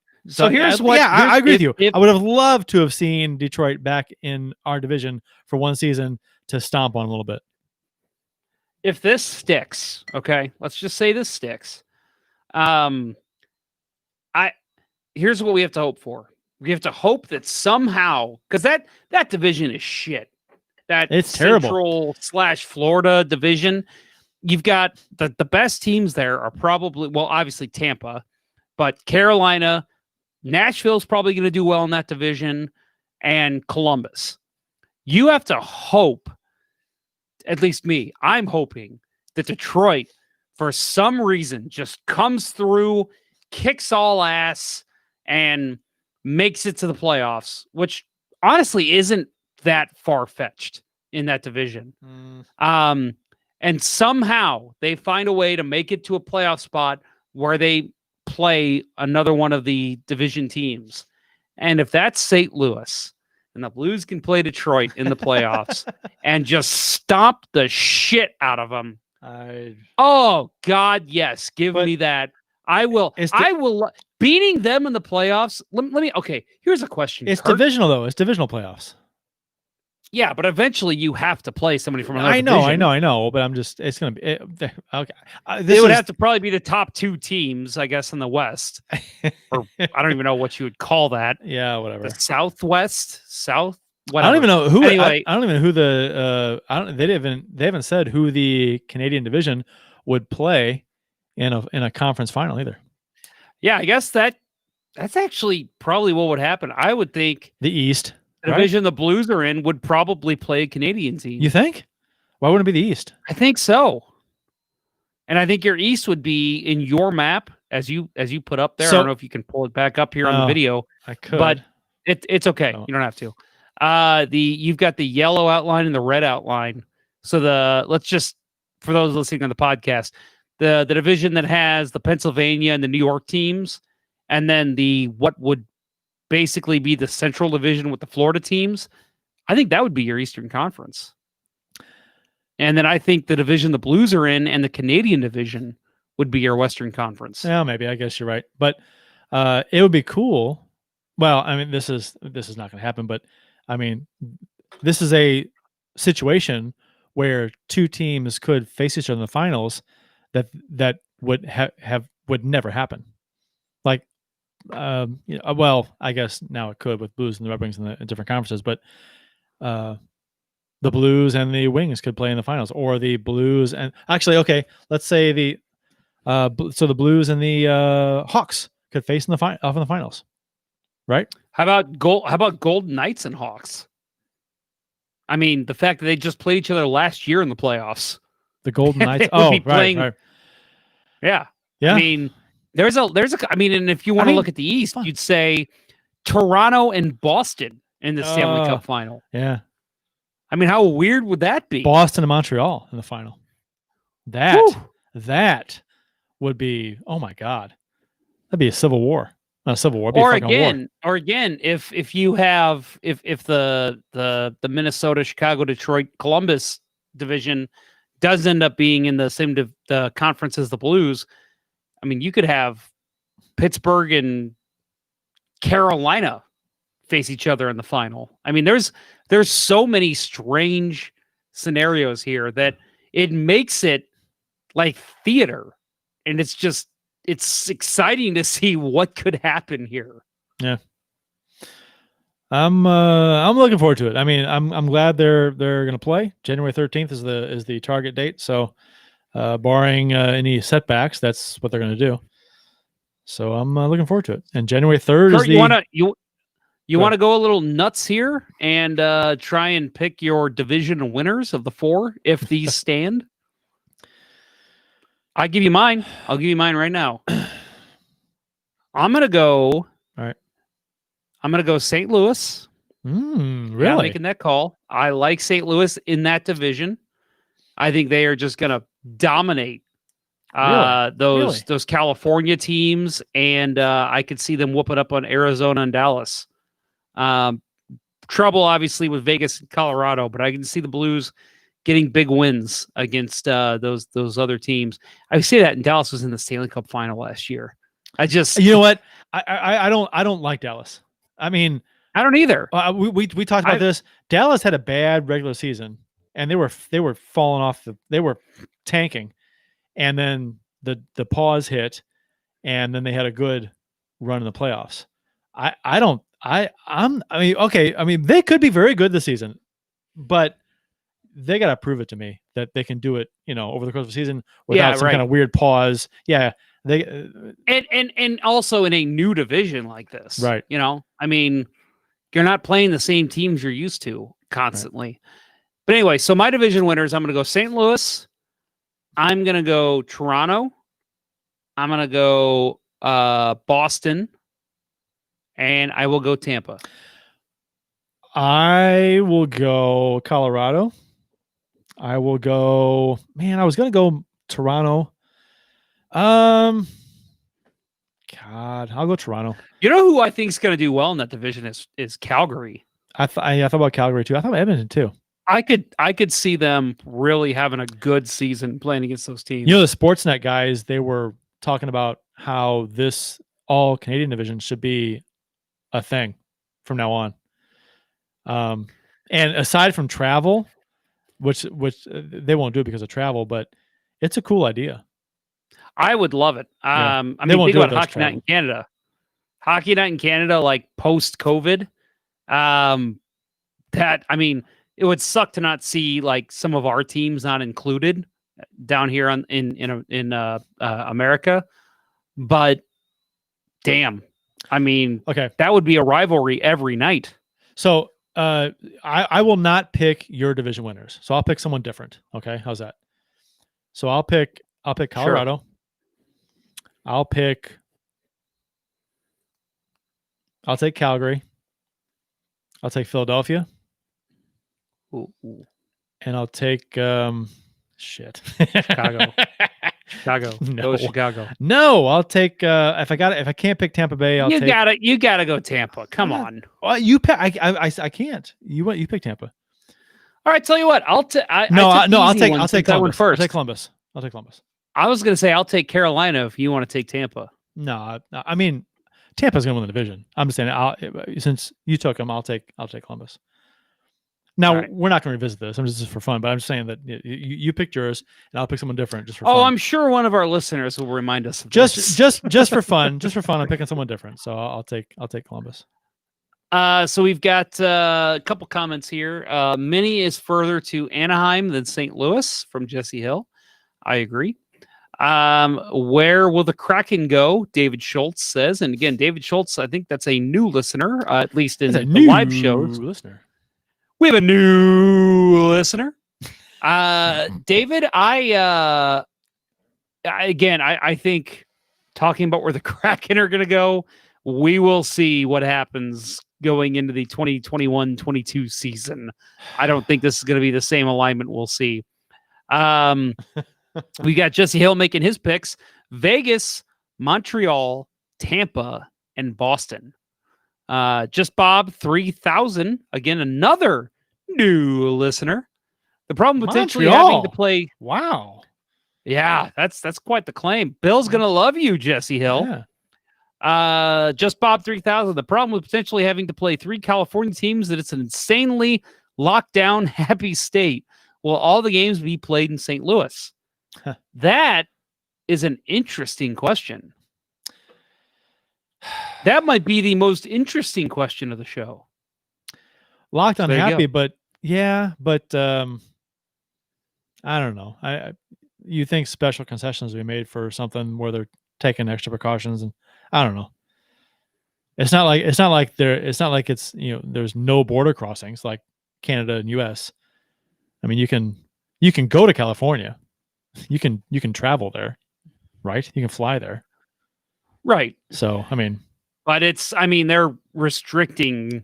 Yeah, I agree with you. I would have loved to have seen Detroit back in our division for one season to stomp on a little bit. If this sticks, okay, let's just say this sticks. Here's what we have to hope for. We have to hope that somehow, because that division is shit. It's Central / Florida division. You've got the best teams there are probably, well, obviously Tampa, but Carolina, Nashville's probably going to do well in that division, and Columbus. You have to hope, at least me, I'm hoping that Detroit, for some reason, just comes through, kicks all ass, and makes it to the playoffs, which honestly isn't that far-fetched in that division. And somehow they find a way to make it to a playoff spot where they play another one of the division teams. And if that's St. Louis and the Blues can play Detroit in the playoffs and just stomp the shit out of them. Oh God, yes. Give me that. I will. It's I will. Beating them in the playoffs. Let me. Okay, here's a question. It's Kurt. divisional though. It's divisional playoffs. Yeah, but eventually you have to play somebody from another I know, division. but I'm just. It's gonna be okay. They would have to probably be the top 2 teams, I guess, in the West, or I don't even know what you would call that. Yeah, whatever. The Southwest, South. I don't even know who. Anyway, I don't even know who the. I don't. They haven't said who the Canadian division would play in a conference final either. Yeah, I guess that's actually probably what would happen. I would think The East. the division the Blues are in would probably play a Canadian team. You think? Why wouldn't it be the East? I think so. And I think your East would be in your map as you put up there. I don't know if you can pull it back up here on the video. I could, but it's okay. You don't have to. You've got the yellow outline and the red outline. So let's just, for those listening on the podcast, the division that has the Pennsylvania and the New York teams, and then what would basically be the Central Division with the Florida teams, I think that would be your Eastern Conference. And then I think the division the Blues are in and the Canadian division would be your Western Conference. Yeah, maybe. I guess you're right. But it would be cool. Well, I mean, this is not going to happen. But I mean, this is a situation where 2 teams could face each other in the finals that would would never happen. Like, well, I guess now it could with Blues and the Red Wings in different conferences, but the Blues and the Wings could play in the finals, or the Blues and actually, okay, let's say the Blues and the Hawks could face in the finals, right? How about Golden Knights and Hawks? I mean, the fact that they just played each other last year in the playoffs. The Golden Knights. Right. Yeah. Yeah. I mean, I mean, and if you want to look at the East, you'd say Toronto and Boston in the Stanley Cup final. Yeah. I mean, how weird would that be? Boston and Montreal in the final. That would be, oh my God. That'd be a civil war. Not a civil war. Or again, if you have if the Minnesota, Chicago, Detroit, Columbus division does end up being in the same the conference as the Blues, I mean, you could have Pittsburgh and Carolina face each other in the final. I mean, there's so many strange scenarios here that it makes it like theater, and it's exciting to see what could happen here. Yeah. I'm looking forward to it. I mean, I'm glad they're going to play. January 13th is the target date. So, barring any setbacks, that's what they're going to do. So I'm looking forward to it. And January 3rd Kurt, is the. You want to go a little nuts here and try and pick your division winners of the 4 if these stand? I'll give you mine. I'll give you mine right now. I'm going to go. All right. I'm going to go St. Louis. Really? Yeah, I'm making that call. I like St. Louis in that division. I think they are just going to dominate those California teams, and I could see them whooping up on Arizona and Dallas. Trouble, obviously, with Vegas and Colorado, but I can see the Blues getting big wins against those other teams. I say that, and Dallas was in the Stanley Cup final last year. You know what? I don't like Dallas. I mean, I don't either. We talked about this. Dallas had a bad regular season, and they were falling off. They were tanking, and then the pause hit, and then they had a good run in the playoffs. I mean, they could be very good this season, but they got to prove it to me that they can do it, over the course of the season without some kind of weird pause. Yeah. And also in a new division like this, right? I mean, you're not playing the same teams you're used to constantly. Right. But anyway, so my division winners, I'm going to go St. Louis. I'm going to go Toronto. I'm going to go Boston. And I will go Tampa. I will go Colorado. I will go, I was going to go Toronto. God, I'll go Toronto. You know who I think is going to do well in that division is Calgary. I thought about Calgary too. I thought Edmonton too. I could see them really having a good season playing against those teams. The Sportsnet guys, they were talking about how this all Canadian division should be a thing from now on. And aside from travel, which they won't do it because of travel, but it's a cool idea. I would love it. Yeah. I They mean, won't think do it about without Hockey Night in travel. Canada. Hockey Night in Canada, like post-COVID. That, I mean, it would suck to not see like some of our teams not included down here in America. But damn, I mean, Okay. that would be a rivalry every night. So I will not pick your division winners. So I'll pick someone different. Okay. How's that? So I'll pick Colorado. I'll take Calgary. I'll take Philadelphia. Ooh. And I'll take shit. Chicago. No. Go Chicago. No, I'll take if I can't pick Tampa Bay, You gotta go Tampa. Come on. Well, you pick. I can't. You pick Tampa. All right, tell you what. I'll take I'll take Columbus. I'll take Columbus. I'll take Columbus. I was gonna say I'll take Carolina if you want to take Tampa. No, I mean Tampa's gonna win the division. I'm just saying. Since you took them, I'll take Columbus. Now right. We're not going to revisit this. I'm just for fun, but I'm just saying that you picked yours, and I'll pick someone different just for fun. Oh, I'm sure one of our listeners will remind us of just for fun. I'm picking someone different. So I'll take Columbus. So we've got a couple comments here. Minnie is further to Anaheim than St. Louis from Jesse Hill. I agree. Where will the Kraken go? David Schultz says, and again, David Schultz, I think that's a new listener, at least in the live shows. Listener. We have a new listener. David, I think talking about where the Kraken are going to go, we will see what happens going into the 2021-22 season. I don't think this is going to be the same alignment we'll see. We got Jesse Hill making his picks. Vegas, Montreal, Tampa, and Boston. Just Bob 3000. Again, another new listener. The problem potentially having to play. Wow. Yeah, that's quite the claim. Bill's gonna love you, Jesse Hill. Yeah. Just Bob 3000. The problem with potentially having to play 3 California teams that it's an insanely locked down, happy state. Will all the games be played in St. Louis? That is an interesting question. That might be the most interesting question of the show. Locked unhappy, but I don't know. You think special concessions will be made for something where they're taking extra precautions, and I don't know. It's not like it's there's no border crossings like Canada and US. I mean, you can go to California. You can travel there, right? You can fly there. Right. So, I mean, but they're restricting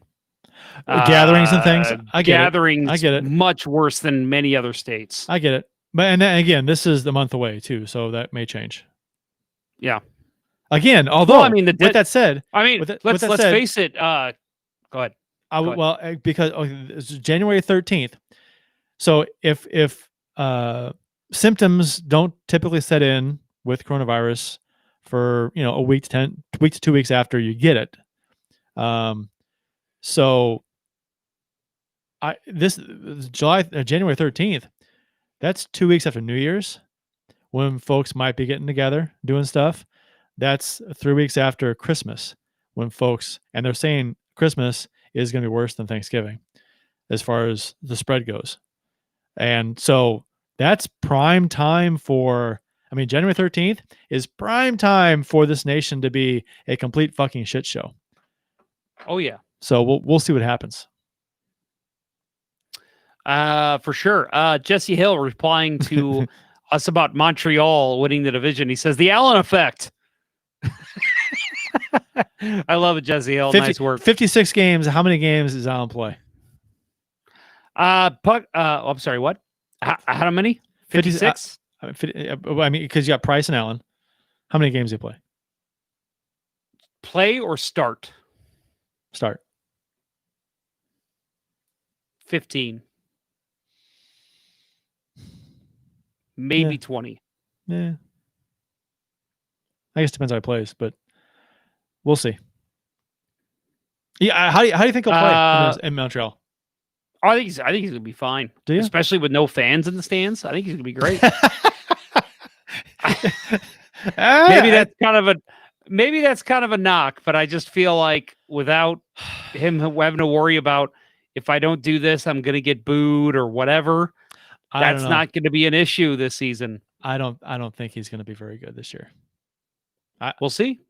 gatherings and things. I get it. Much worse than many other states. I get it. But and then, again, this is the month away too, so that may change. Yeah. Again, although with that said, let's face it. Go ahead. Well, because it's January 13th. So if symptoms don't typically set in with coronavirus for a week to 2 weeks after you get it, so this January 13th, that's 2 weeks after New Year's, when folks might be getting together doing stuff. That's 3 weeks after Christmas, when folks, and they're saying Christmas is going to be worse than Thanksgiving as far as the spread goes. And so that's prime time for, January 13th is prime time for this nation to be a complete fucking shit show. Oh yeah. So we'll see what happens. For sure. Jesse Hill replying to us about Montreal winning the division. He says the Allen effect. I love it, Jesse Hill. Nice work. 56 games. How many games does Allen play? I'm sorry, what? How many? 56? Because you got Price and Allen. How many games do you play? Play or start? Start. 15. Maybe 20. Yeah. I guess it depends how he plays, but we'll see. Yeah, how do you think he'll play in Montreal? I think he's gonna be fine. Do you? Especially with no fans in the stands. I think he's gonna be great. Maybe that's kind of a knock, but I just feel like without him having to worry about if I don't do this, I'm gonna get booed or whatever. That's not going to be an issue this season. I don't think he's going to be very good this year. We'll see.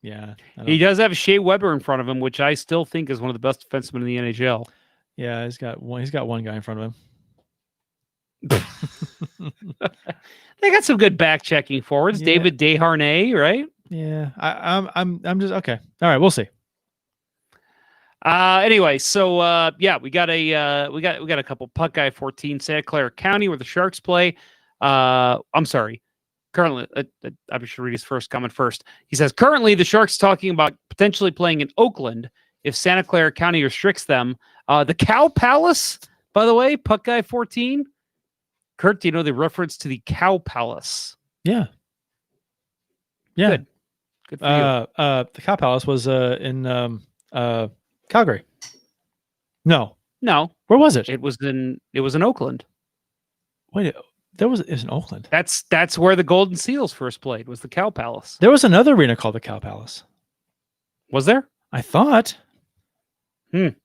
He does have Shea Weber in front of him, which I still think is one of the best defensemen in the NHL. Yeah, he's got one guy in front of him. They got some good back checking forwards. Yeah. David Desharnais, right? Yeah, I'm just okay. All right, we'll see. Anyway, so we got a couple. Puck Guy 14, Santa Clara County, where the Sharks play. I'm sorry. Currently, I should read his first comment first. He says, currently the Sharks talking about potentially playing in Oakland if Santa Clara County restricts them. The Cow Palace, by the way, Puck Guy 14. Kurt, do you know the reference to the Cow Palace? Yeah. Good for you. The Cow Palace was in Calgary. No. Where was it? It was in Oakland. Wait, it was in Oakland. That's where the Golden Seals first played, was the Cow Palace. There was another arena called the Cow Palace. Was there? I thought. Look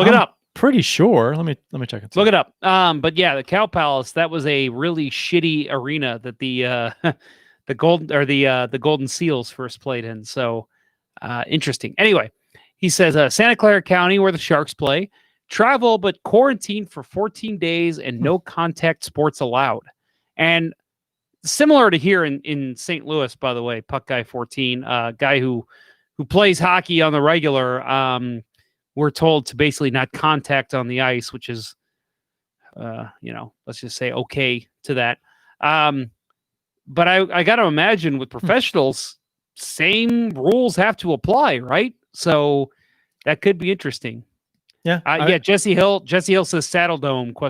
it up. Pretty sure. Let me check it. Look it up. But yeah, the Cow Palace, that was a really shitty arena that the Golden Seals first played in. So interesting. Anyway, he says Santa Clara County, where the Sharks play, travel but quarantine for 14 days and no contact sports allowed. And similar to here in St. Louis, by the way, Puck Guy 14, guy who plays hockey on the regular, we're told to basically not contact on the ice, which is, let's just say okay to that. But I got to imagine with professionals, same rules have to apply, right? So that could be interesting. Yeah. Jesse Hill says Saddle Dome ? I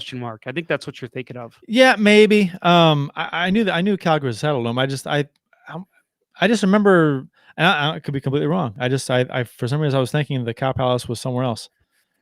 think that's what you're thinking of. Yeah, maybe. I knew Calgary was a Saddle Dome. I just remember, and I could be completely wrong. I for some reason I was thinking the Cow Palace was somewhere else.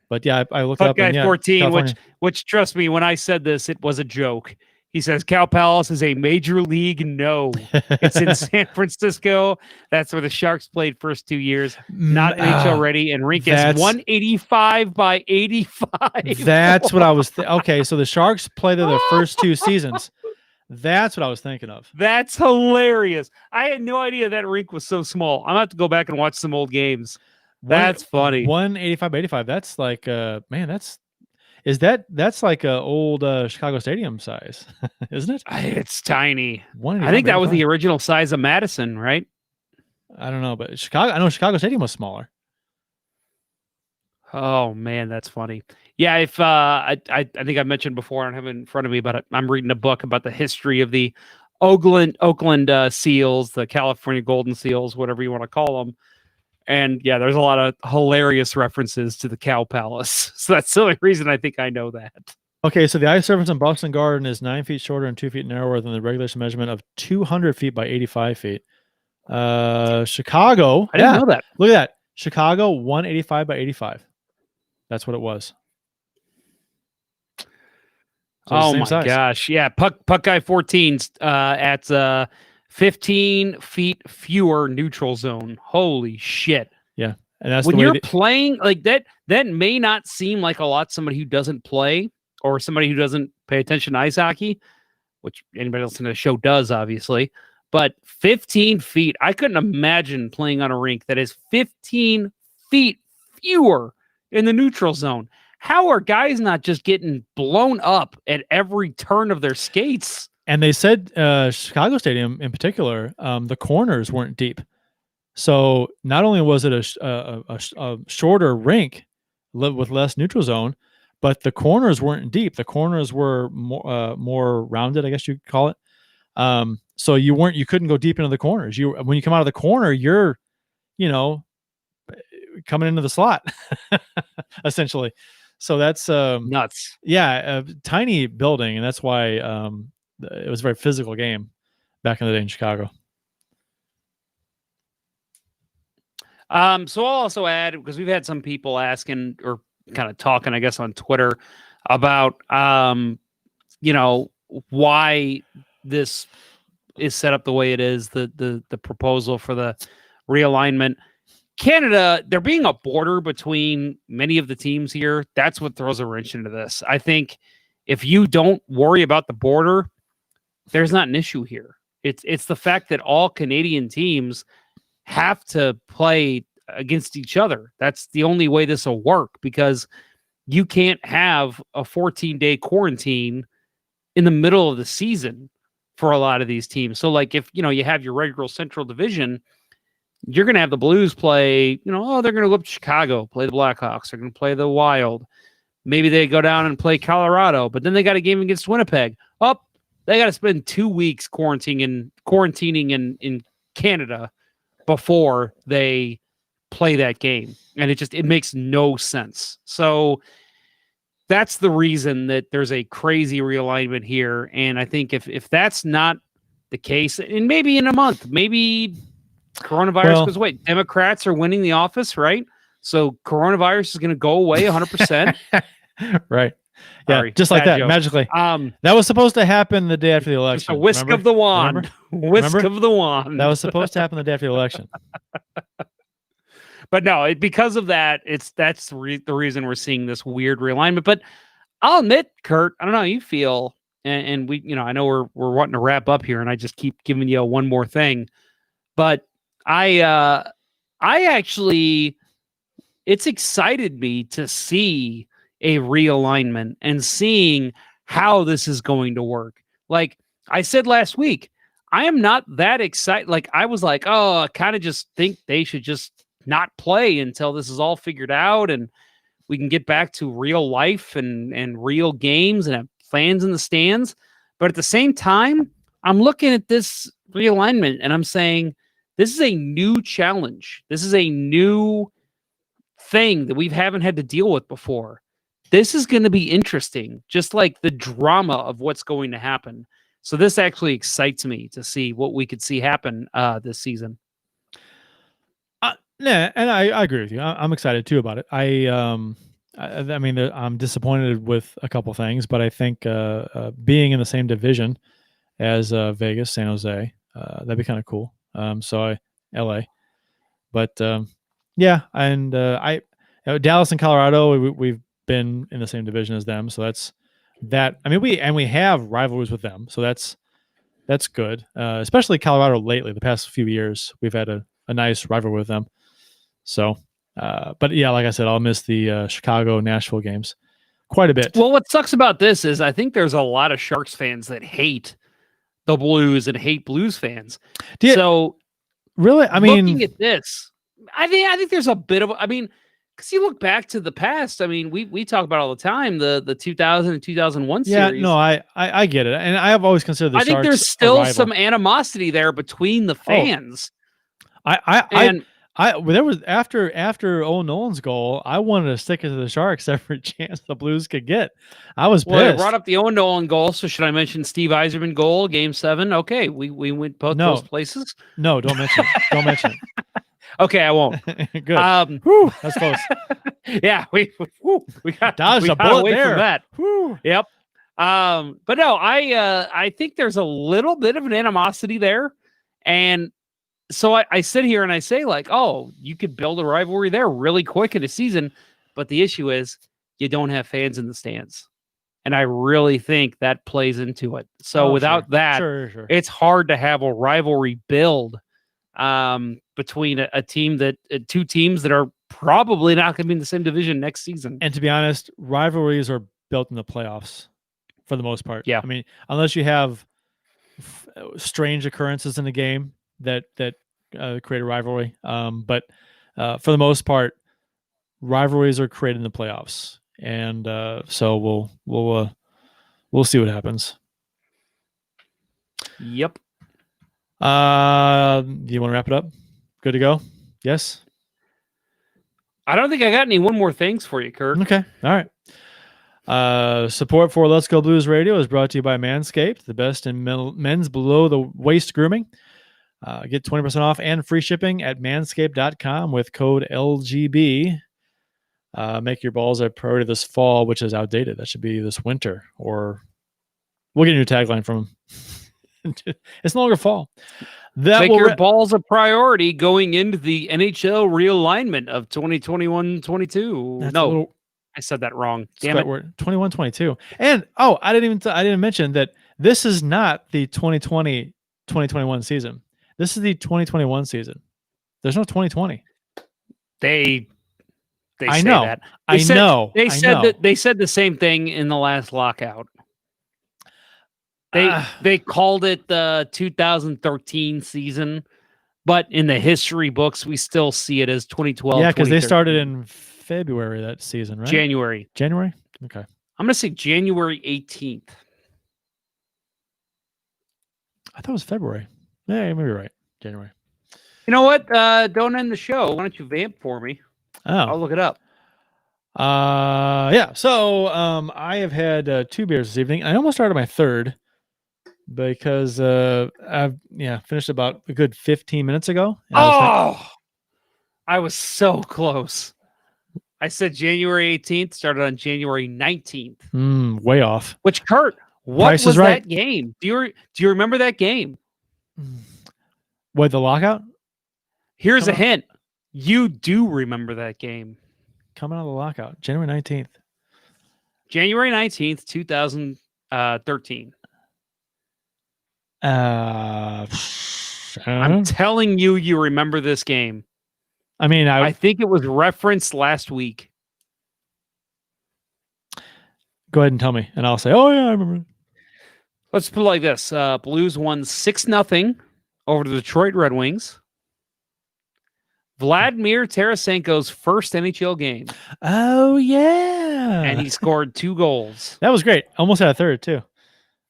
But yeah, I looked up. Guy 14, which trust me, when I said this, it was a joke. He says Cow Palace is a major league no. It's in San Francisco. That's where the Sharks played first 2 years. Not NHL ready, and rink is 185 by 85. That's what I was. Okay, so the Sharks played there the first 2 seasons. That's what I was thinking of. That's hilarious. I had no idea that rink was so small. I'm gonna have to go back and watch some old games. That's funny. 185 by 85. That's like that's like a old Chicago Stadium size, isn't it? It's tiny. I think that was the original size of Madison, right? I don't know, but I know Chicago Stadium was smaller. Oh man, that's funny. Yeah, if I think I mentioned before, I don't have it in front of me, but I'm reading a book about the history of the Oakland Seals, the California Golden Seals, whatever you want to call them. And yeah, there's a lot of hilarious references to the Cow Palace. So that's the only reason I think I know that. Okay, so the ice surface in Boston Garden is 9 feet shorter and 2 feet narrower than the regulation measurement of 200 feet by 85 feet. Chicago. I didn't know that. Look at that. Chicago, 185 by 85. That's what it was. So oh my gosh. Yeah. Puck Guy 14's at 15 feet fewer neutral zone. Holy shit. Yeah. And that's when you're playing like that may not seem like a lot to somebody who doesn't play or somebody who doesn't pay attention to ice hockey, which anybody else in the show does, obviously. But 15 feet, I couldn't imagine playing on a rink that is 15 feet fewer in the neutral zone. How are guys not just getting blown up at every turn of their skates? And they said Chicago Stadium in particular, the corners weren't deep. So not only was it a shorter rink with less neutral zone, but the corners weren't deep. The corners were more rounded, I guess you'd call it. So you couldn't go deep into the corners. When you come out of the corner, you're, coming into the slot, essentially. So that's nuts. Yeah, a tiny building, and that's why it was a very physical game back in the day in Chicago. So I'll also add, because we've had some people asking or kind of talking, I guess, on Twitter about, why this is set up the way it is, the proposal for the realignment. Canada, there being a border between many of the teams here, that's what throws a wrench into this. I think if you don't worry about the border, there's not an issue here. It's the fact that all Canadian teams have to play against each other. That's the only way this will work, because you can't have a 14-day quarantine in the middle of the season for a lot of these teams. So like if, you have your regular Central Division, you're going to have the Blues play, they're going to go up to Chicago, play the Blackhawks. They're going to play the Wild. Maybe they go down and play Colorado, but then they got a game against Winnipeg. They got to spend 2 weeks quarantining in Canada before they play that game. And it makes no sense. So that's the reason that there's a crazy realignment here. And I think if that's not the case, and maybe in a month, maybe coronavirus goes away. Democrats are winning the office, right? So coronavirus is going to go away 100%. Right. Yeah, sorry, just like that, joke. Magically. That was supposed to happen the day after the election. Just a whisk of the wand. Whisk of the wand. That was supposed to happen the day after the election. But no, because of that, that's the reason we're seeing this weird realignment. But I'll admit, Kurt, I don't know how you feel, and we, I know we're wanting to wrap up here, and I just keep giving you one more thing. But I actually, it's excited me to see a realignment and seeing how this is going to work. Like I said last week, I am not that excited. Like I was like, I kind of just think they should just not play until this is all figured out and we can get back to real life and real games and have fans in the stands. But at the same time, I'm looking at this realignment and I'm saying, this is a new challenge. This is a new thing that we haven't had to deal with before. This is going to be interesting, just like the drama of what's going to happen. So this actually excites me to see what we could see happen this season. Yeah, and I agree with you. I'm excited too about it. I mean, I'm disappointed with a couple things, but I think being in the same division as Vegas, San Jose, that'd be kind of cool. LA, but yeah, and Dallas and Colorado, we've been in the same division as them, so that's that. I mean, we have rivalries with them, so that's good. Especially Colorado lately, the past few years, we've had a nice rivalry with them. So, but yeah, like I said, I'll miss the Chicago, Nashville games quite a bit. Well, what sucks about this is I think there's a lot of Sharks fans that hate the Blues and hate Blues fans. So really, I mean, looking at this, I think there's a bit of, because you look back to the past. I mean, we talk about all the time the 2000 and 2001 series. Yeah, no, I get it, and I have always considered the Sharks. I think there's still some animosity there between the fans. There was after Owen Nolan's goal, I wanted to stick it to the Sharks every chance the Blues could get. I was pissed. Well, I brought up the Owen Nolan goal, so should I mention Steve Yzerman goal, Game 7? Okay, we went both those places. No, don't mention it. Don't mention it. Okay, I won't. Good. Whew, that's close. Yeah, we got dodged a bullet away there. From that. Whew. Yep. But no, I think there's a little bit of an animosity there, and so I sit here and I say, like, you could build a rivalry there really quick in a season, but the issue is you don't have fans in the stands. And I really think that plays into it. So without that, sure. It's hard to have a rivalry build between two teams that are probably not going to be in the same division next season. And to be honest, rivalries are built in the playoffs for the most part. Yeah. I mean, unless you have strange occurrences in the game that create a rivalry. But for the most part, rivalries are created in the playoffs, and so we'll see what happens. Yep. Do you want to wrap it up? Good to go? Yes. I don't think I got any more things for you, Kurt. Okay. All right. Support for Let's Go Blues Radio is brought to you by Manscaped, the best in men's below the waist grooming. Get 20% off and free shipping at manscaped.com with code LGB. Make your balls a priority this fall, which is outdated. That should be this winter, or we'll get a new tagline from it's no longer fall. That Make will your balls a priority going into the NHL realignment of 2021-22. No, I said that wrong. Damn it. 21-22. And I didn't mention that this is not the 2020-2021 season. This is the 2021 season. There's no 2020. They I say know. that. They said the same thing in the last lockout. They called it the 2013 season, but in the history books, we still see it as 2012. Yeah, because they started in February that season, right? January. Okay. I'm going to say January 18th. I thought it was February. Yeah, maybe you're right. January. You know what? Don't end the show. Why don't you vamp for me? I'll look it up. Yeah. So I have had 2 beers this evening. I almost started my third because I've finished about a good 15 minutes ago. I was so close. I said January 18th, started on January 19th. Way off. Which, Kurt, what Price was is right. that game? Do you remember that game? What, the lockout? Here's a hint. You do remember that game. Coming out of the lockout, January 19th. January 19th, 2013. I'm telling you remember this game. I mean, I think it was referenced last week. Go ahead and tell me, and I'll say, oh, yeah, I remember. Let's put it like this. Blues won 6-0 over the Detroit Red Wings. Vladimir Tarasenko's first NHL game. Oh, yeah. And he scored 2 goals. That was great. Almost had a third, too.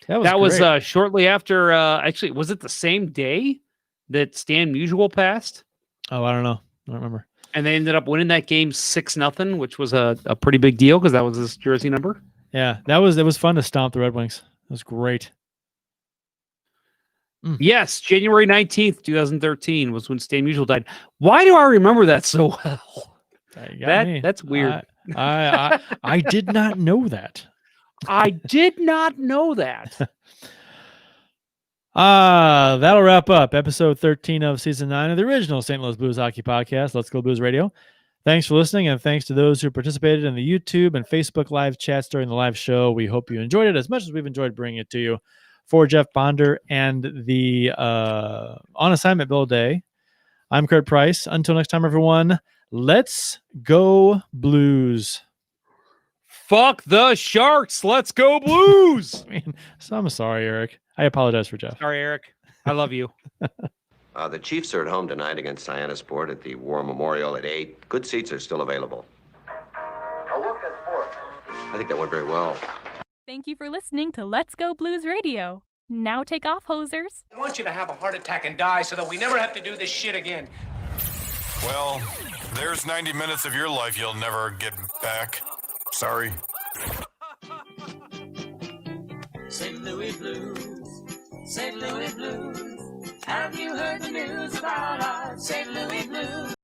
That was shortly after, actually, was it the same day that Stan Musial passed? Oh, I don't know. I don't remember. And they ended up winning that game 6-0, which was a pretty big deal because that was his jersey number. Yeah, it was fun to stomp the Red Wings. It was great. Yes, January 19th, 2013 was when Stan Musial died. Why do I remember that so well? That's weird. I did not know that. I did not know that. That'll wrap up episode 13 of season 9 of the original St. Louis Blues Hockey Podcast. Let's Go Blues Radio. Thanks for listening, and thanks to those who participated in the YouTube and Facebook live chats during the live show. We hope you enjoyed it as much as we've enjoyed bringing it to you. For Jeff Bonder and the On Assignment Bill Day, I'm Kurt Price. Until next time, everyone, let's go Blues. Fuck the Sharks. Let's go Blues. I'm sorry, Eric. I apologize for Jeff. Sorry, Eric. I love you. The Chiefs are at home tonight against Cyanosport at the War Memorial at 8. Good seats are still available. A look at sports. I think that went very well. Thank you for listening to Let's Go Blues Radio. Now take off, hosers. I want you to have a heart attack and die so that we never have to do this shit again. Well, there's 90 minutes of your life you'll never get back. Sorry. St. Louis Blues, St. Louis Blues. Have you heard the news about our St. Louis Blues?